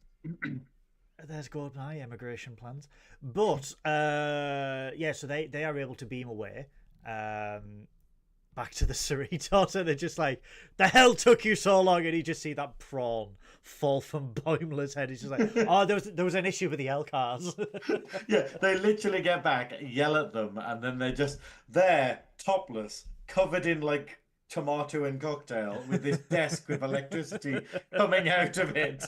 There's go my immigration plans. But yeah, so they are able to beam away back to the Cerritos, and they're just like, the hell took you so long? And you just see that prawn fall from Boimler's head. He's just like, oh, there was an issue with the LCARS. Yeah, they literally get back, yell at them, and then they're just there, topless, covered in like tomato and cocktail with this desk with electricity coming out of it,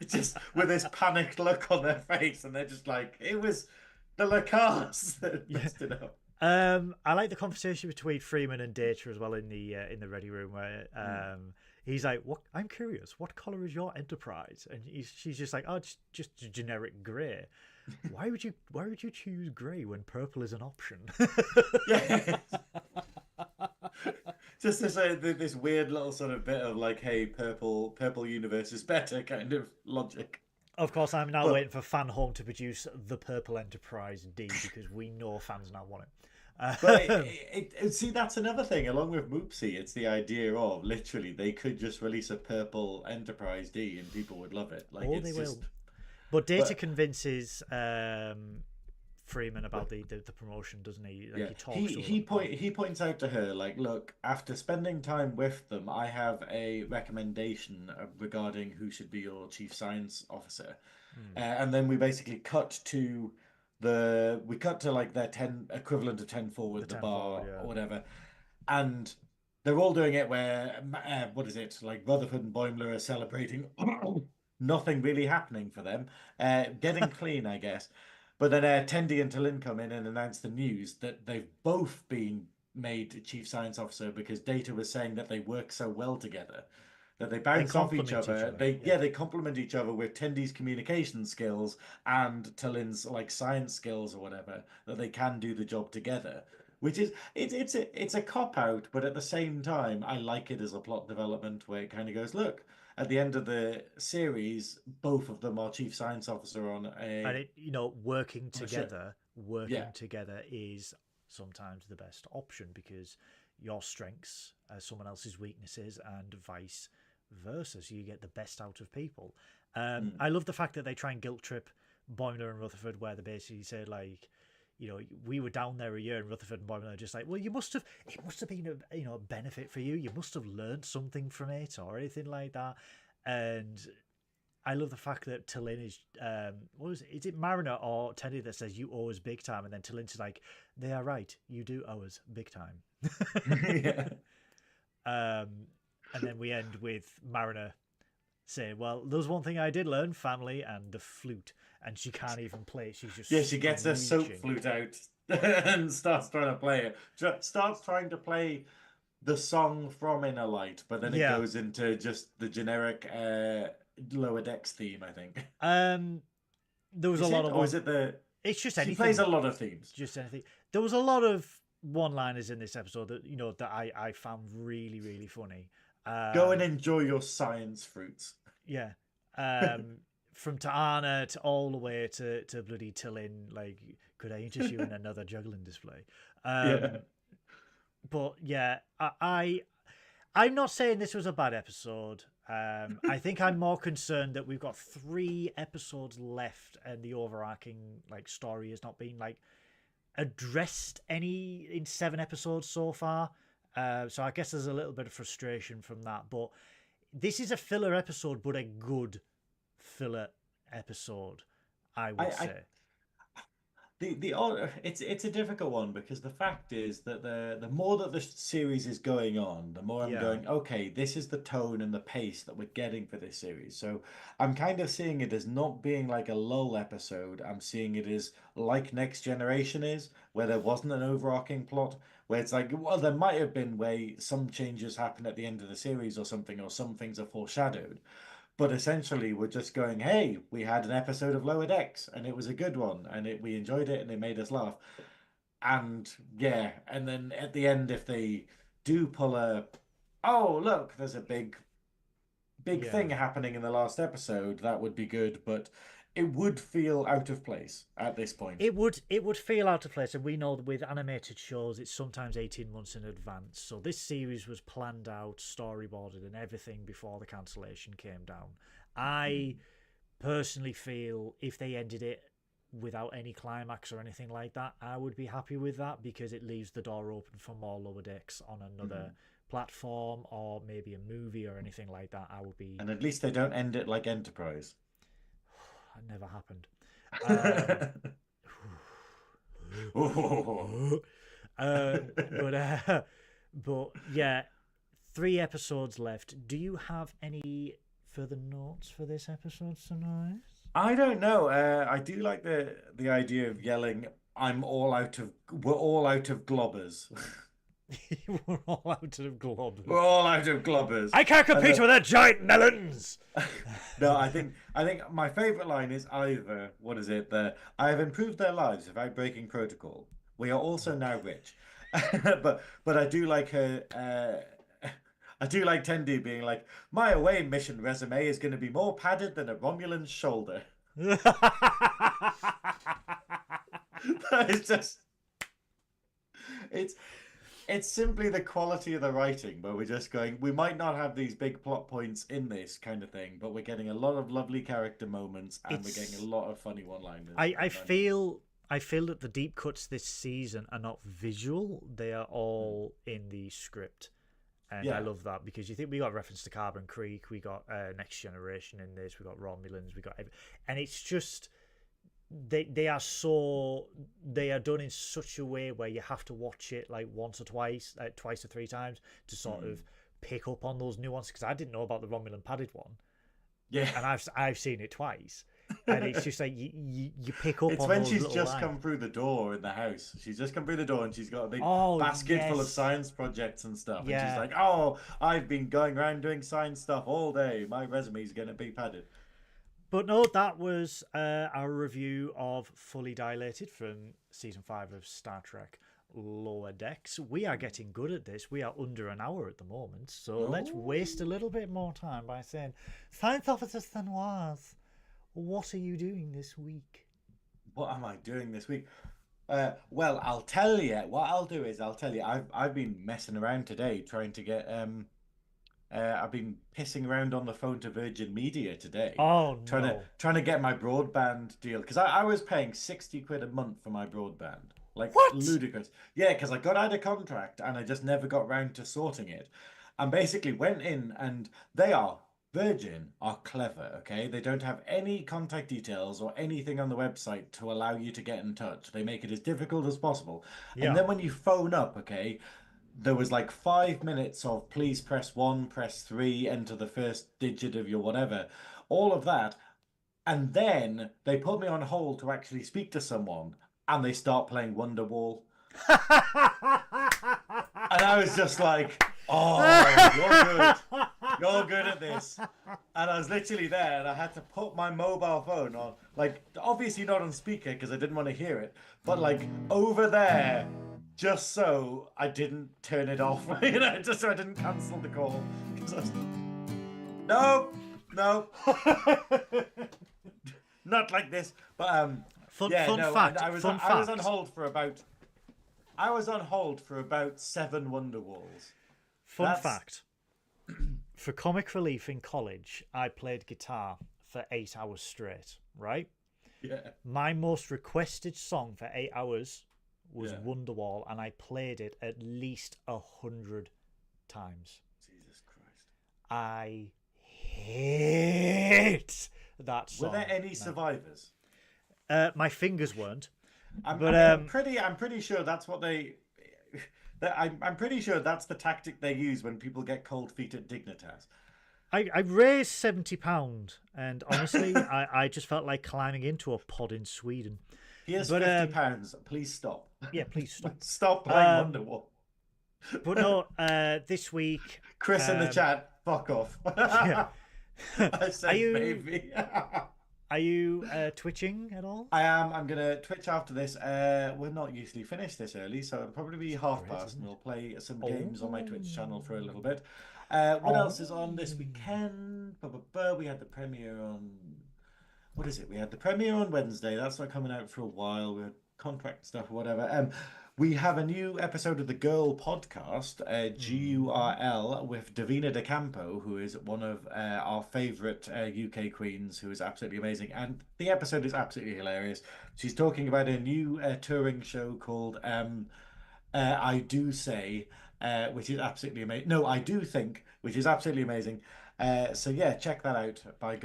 just with this panicked look on their face, and they're just like, it was the LCARS that messed it up. I like the conversation between Freeman and Data as well in the ready room where he's like, "What? I'm curious. What color is your Enterprise?" And she's just like, "Oh, just a generic grey." Why would you choose grey when purple is an option? Yeah. Just this weird little sort of bit of like, hey, purple universe is better kind of logic. Of course, I'm now waiting for Fan Home to produce the Purple Enterprise D because we know fans now want it. But see, that's another thing. Along with Moopsy, it's the idea of literally they could just release a purple Enterprise D and people would love it. Like, they will. But Data convinces Freeman about the promotion, doesn't he? Like, yeah. He points out to her, like, look, after spending time with them, I have a recommendation regarding who should be your chief science officer. And then we basically cut to like their 10 equivalent of 10 forward, the bar or whatever, and they're all doing it where what is it, like Rutherford and Boimler are celebrating nothing really happening for them, getting clean, I guess. But then Tendi and T'Lyn come in and announce the news that they've both been made chief science officer because Data was saying that they work so well together, that they bounce off each other. They complement each other with Tendi's communication skills and T'Lyn's like science skills or whatever, that they can do the job together. Which is it's a cop out, but at the same time, I like it as a plot development where it kind of goes, look, at the end of the series, both of them are chief science officer on a. And working together is sometimes the best option because your strengths are someone else's weaknesses and vice versa, so you get the best out of people. I love the fact that they try and guilt trip Boimler and Rutherford, where they basically say like, we were down there a year, and Rutherford and Boimler are just like, well, it must have been a benefit for you. You must have learned something from it or anything like that. And I love the fact that T'Lyn is, is it Mariner or Tendi that says you owe us big time, and then T'Lyn's like, they are right, you do owe us big time. Yeah. And then we end with Mariner saying, well, there's one thing I did learn, family and the flute. And she can't even play it. She's just she gets her soap flute out and starts trying to play it. Starts trying to play the song from Inner Light, but then it goes into just the generic Lower Decks theme, I think. There was a lot of... Or is it the... It's just anything. She plays a lot of themes. Just anything. There was a lot of one-liners in this episode that, that I found really, really funny. Go and enjoy your science fruits. Yeah. From Ta'ana to all the way to bloody T'Lyn, like, could I interest you in another juggling display? But yeah, I'm not saying this was a bad episode. I think I'm more concerned that we've got 3 episodes left and the overarching like story has not been like addressed any in 7 episodes so far. So I guess there's a little bit of frustration from that. But this is a filler episode, but a good filler episode, I would say. It's a difficult one because the fact is that the more that the series is going on, the more I'm going, okay, this is the tone and the pace that we're getting for this series. So I'm kind of seeing it as not being like a lull episode. I'm seeing it as like Next Generation is, where there wasn't an overarching plot, where it's like, well, there might have been where some changes happen at the end of the series or something, or some things are foreshadowed. But essentially, we're just going, hey, we had an episode of Lower Decks, and it was a good one, and we enjoyed it, and it made us laugh. And, yeah, and then at the end, if they do pull oh, look, there's a big thing happening in the last episode, that would be good, but it would feel out of place at this point. It would feel out of place, and we know that with animated shows, it's sometimes 18 months in advance. So this series was planned out, storyboarded, and everything before the cancellation came down. I personally feel if they ended it without any climax or anything like that, I would be happy with that because it leaves the door open for more Lower Decks on another platform or maybe a movie or anything like that. I would be... And at least they don't end it like Enterprise. That never happened. But yeah, 3 episodes left. Do you have any further notes for this episode, Synoiz? I don't know. I do like the idea of yelling, we're all out of globbers. We're all out of globbers. We're all out of globbers. I can't compete with that giant melons. No, I think my favorite line is either, what is it? I have improved their lives without breaking protocol. We are also now rich. but I do like her. I do like Tendu being like, my away mission resume is going to be more padded than a Romulan's shoulder. It's just, it's simply the quality of the writing where we're just going, we might not have these big plot points in this kind of thing, but we're getting a lot of lovely character moments and we're getting a lot of funny one-liners. I feel that the deep cuts this season are not visual; they are all in the script, and I love that because you think we got reference to Carbon Creek, we got Next Generation in this, we got Romulans, and it's just they are done in such a way where you have to watch it like once or twice, twice or 3 times to sort of pick up on those nuances. Because I didn't know about the Romulan padded one, and I've seen it twice. And it's just like you pick up. It's on when those she's little just lines. come through the door in the house. She's just come through the door and she's got a big basket full of science projects and stuff. And she's like, "Oh, I've been going around doing science stuff all day. My resume's going to be padded." But no, that was our review of Fully Dilated from season 5 of Star Trek Lower Decks. We are getting good at this. We are under an hour at the moment, so let's waste a little bit more time by saying, Science Officer Synoiz, what are you doing this week? What am I doing this week? Well, I'll tell you. What I'll do is I'll tell you. I've been messing around today trying to get I've been pissing around on the phone to Virgin Media today. Oh no! Trying to get my broadband deal because I was paying 60 quid a month for my broadband. Like what? Ludicrous. Yeah, because I got out of contract and I just never got round to sorting it, and basically went in and Virgin are clever, okay? They don't have any contact details or anything on the website to allow you to get in touch. They make it as difficult as possible. Yeah. And then when you phone up, okay, there was like 5 minutes of please press 1, press 3, enter the first digit of your whatever, all of that. And then they put me on hold to actually speak to someone and they start playing Wonderwall. And I was just like, oh, you're good. You're good at this. And I was literally there and I had to put my mobile phone on, like, obviously not on speaker because I didn't want to hear it, but like over there, just so I didn't turn it off, you know, just so I didn't cancel the call. No, not like this. But fun fact. I was on hold for about 7 Wonderwalls. Fun fact. For comic relief in college, I played guitar for 8 hours straight, right? Yeah. My most requested song for 8 hours was Wonderwall, and I played it at least 100 times. Jesus Christ. I hate that song. Were there any survivors? My fingers weren't. I'm pretty sure that's what they... I'm pretty sure that's the tactic they use when people get cold feet at Dignitas. I raised £70, and honestly, I just felt like climbing into a pod in Sweden. Here's £50. Please stop. Yeah, please stop. Stop playing Wonderwall. But no, this week... Chris in the chat, fuck off. Yeah. I said maybe. Are you twitching at all? I am. I'm going to twitch after this. We're not usually finished this early, so it'll probably be past, and we'll play some games on my Twitch channel for a little bit. What else is on this weekend? We had the premiere on... What is it? We had the premiere on Wednesday. That's not coming out for a while. We had contract stuff or whatever. We have a new episode of the Girl podcast, GURL, with Davina De Campo, who is one of our favourite UK queens, who is absolutely amazing. And the episode is absolutely hilarious. She's talking about a new touring show called I Do Say, which is absolutely amazing. No, I Do Think, which is absolutely amazing. So yeah, check that out by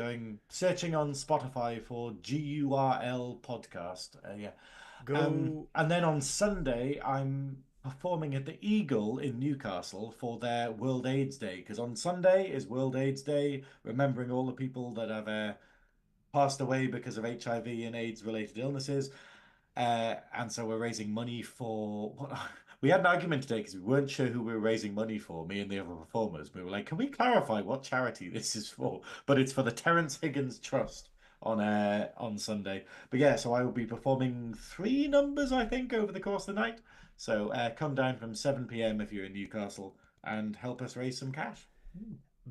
searching on Spotify for GURL podcast. Yeah. Go. And then on Sunday, I'm performing at the Eagle in Newcastle for their World AIDS Day. Because on Sunday is World AIDS Day, remembering all the people that have passed away because of HIV and AIDS related illnesses. And so we're raising money for what we had an argument today because we weren't sure who we were raising money for, me and the other performers. We were like, can we clarify what charity this is for? But it's for the Terence Higgins Trust on Sunday. But yeah, so I will be performing 3 numbers, I think, over the course of the night. So come down from 7 p.m. if you're in Newcastle and help us raise some cash.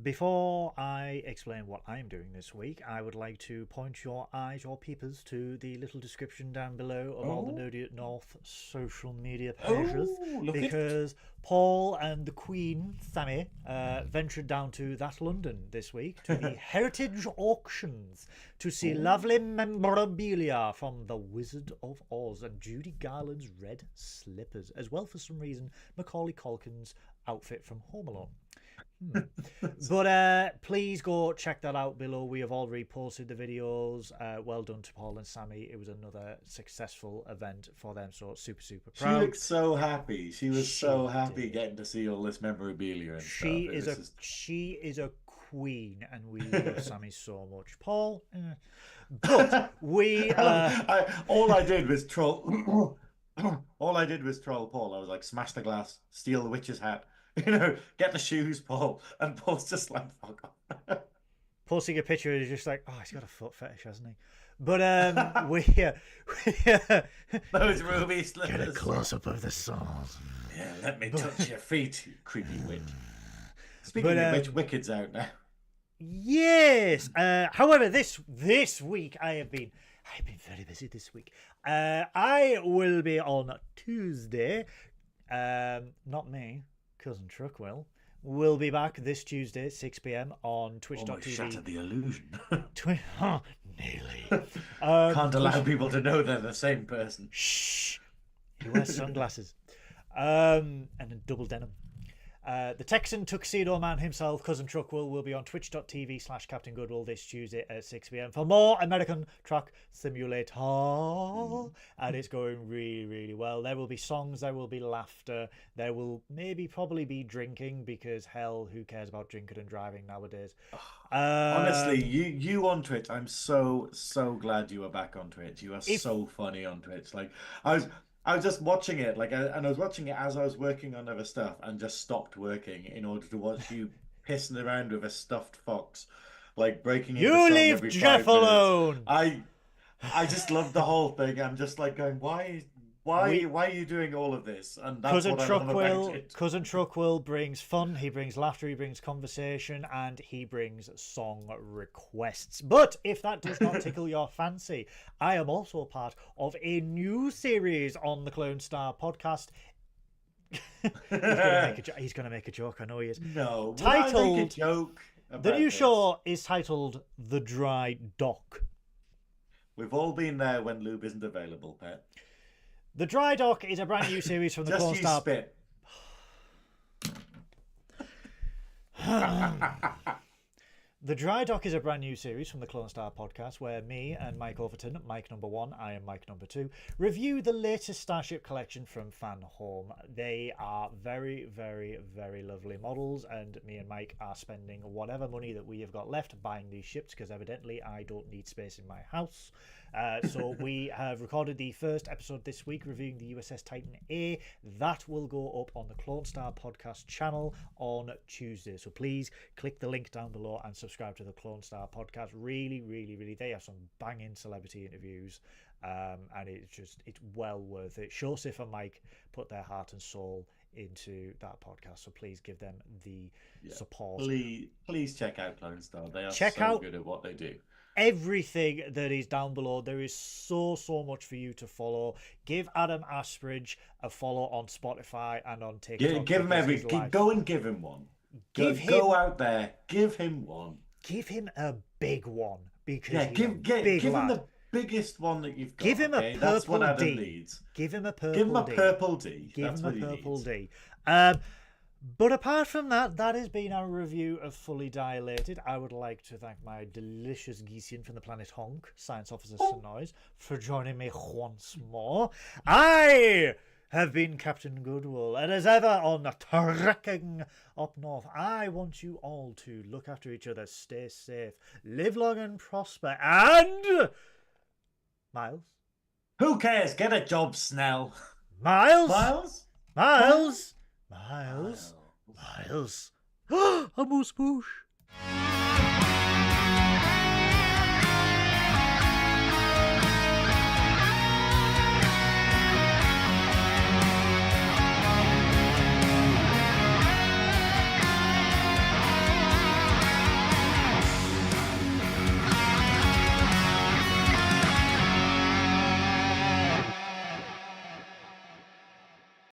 Before I explain what I'm doing this week, I would like to point your eyes or peepers to the little description down below of all the Nerdy at North social media pages, because Paul and the Queen, Sammy, ventured down to that London this week to the Heritage Auctions to see lovely memorabilia from The Wizard of Oz and Judy Garland's red slippers, as well for some reason Macaulay Culkin's outfit from Home Alone. But please go check that out below. We have already posted the videos. Well done to Paul and Sammy. It was another successful event for them, so super proud. She looked so happy. She was so happy getting to see all this memorabilia and stuff. She is a queen, and we love Sammy so much. Paul, but we all I did was troll. All I did was troll Paul. I was like, smash the glass, steal the witch's hat. Get the shoes, Paul. And Paul's just like, fuck off. Posting a picture is just like, oh, he's got a foot fetish, hasn't he? But those ruby slippers. Get a close up of the soles. Yeah, let me touch your feet, you creepy witch. Speaking of which, Wicked's out now. Yes. However, this week I've been very busy this week. I will be on Tuesday. Not me. Cousin Truck will be back this Tuesday, 6 p.m. on twitch.tv. Almost shattered the illusion. Nearly. Can't allow people to know they're the same person. Shh. He wears sunglasses. And a double denim. The Texan Tuxedo Man himself, Cousin Truckwell, will be on twitch.tv/Captain Goodwill this Tuesday at 6 p.m. for more American Truck Simulator. And it's going really well. There will be songs, there will be laughter, there will probably be drinking, because hell, who cares about drinking and driving nowadays? Honestly, you on Twitch, I'm so glad you are back on Twitch. You are so funny on Twitch. Like, I was just watching it, and I was watching it as I was working on other stuff, and just stopped working in order to watch you pissing around with a stuffed fox, like breaking into song leave every Jeff 5 minutes. alone. I just love the whole thing. I'm just like going, why are you doing all of this? And that's what I love about it. Cousin Truckwell brings fun, he brings laughter, he brings conversation, and he brings song requests. But if that does not tickle your fancy, I am also part of a new series on the Clone Star podcast. He's going to make a joke, I know he is. No, titled, I make a joke about the new this? show is titled The Dry Dock. We've all been there when lube isn't available, Pet. The Dry Dock is a brand new series from the Clone Star. Spit. The Dry Dock is a brand new series from the Clone Star podcast where me and Mike Overton, Mike number 1, I am Mike number 2, review the latest Starship collection from Fan Home. They are very lovely models, and me and Mike are spending whatever money that we have got left buying these ships, because evidently I don't need space in my house. So we have recorded the first episode this week reviewing the USS Titan A. That will go up on the Clone Star podcast channel on Tuesday. So please click the link down below and subscribe to the Clone Star podcast. Really, they have some banging celebrity interviews, and it's well worth it. Shosif and Mike put their heart and soul into that podcast, so please give them the support. Please check out Clone Star. They are good at what they do. Everything that is down below. There is so much for you to follow. Give Adam Ashbridge a follow on Spotify and on TikTok. Give him everything. Go and give him one. Go out there. Give him one. Give him a big one, because give him the biggest one that you've got. Give him a purple That's what Adam D. needs. Give him a purple D. Give him a purple D. Give That's him what a he purple needs. D. But apart from that, that has been our review of Fully Dilated. I would like to thank my delicious Geesian from the planet Honk, Science Officer Synoiz, for joining me once more. I have been Captain Goodwill, and as ever on Trekking up north, I want you all to look after each other, stay safe, live long and prosper, and... Miles? Who cares? Get a job, Snell. Miles? Miles? Miles? Miles? Miles? Miles. A moose boosh.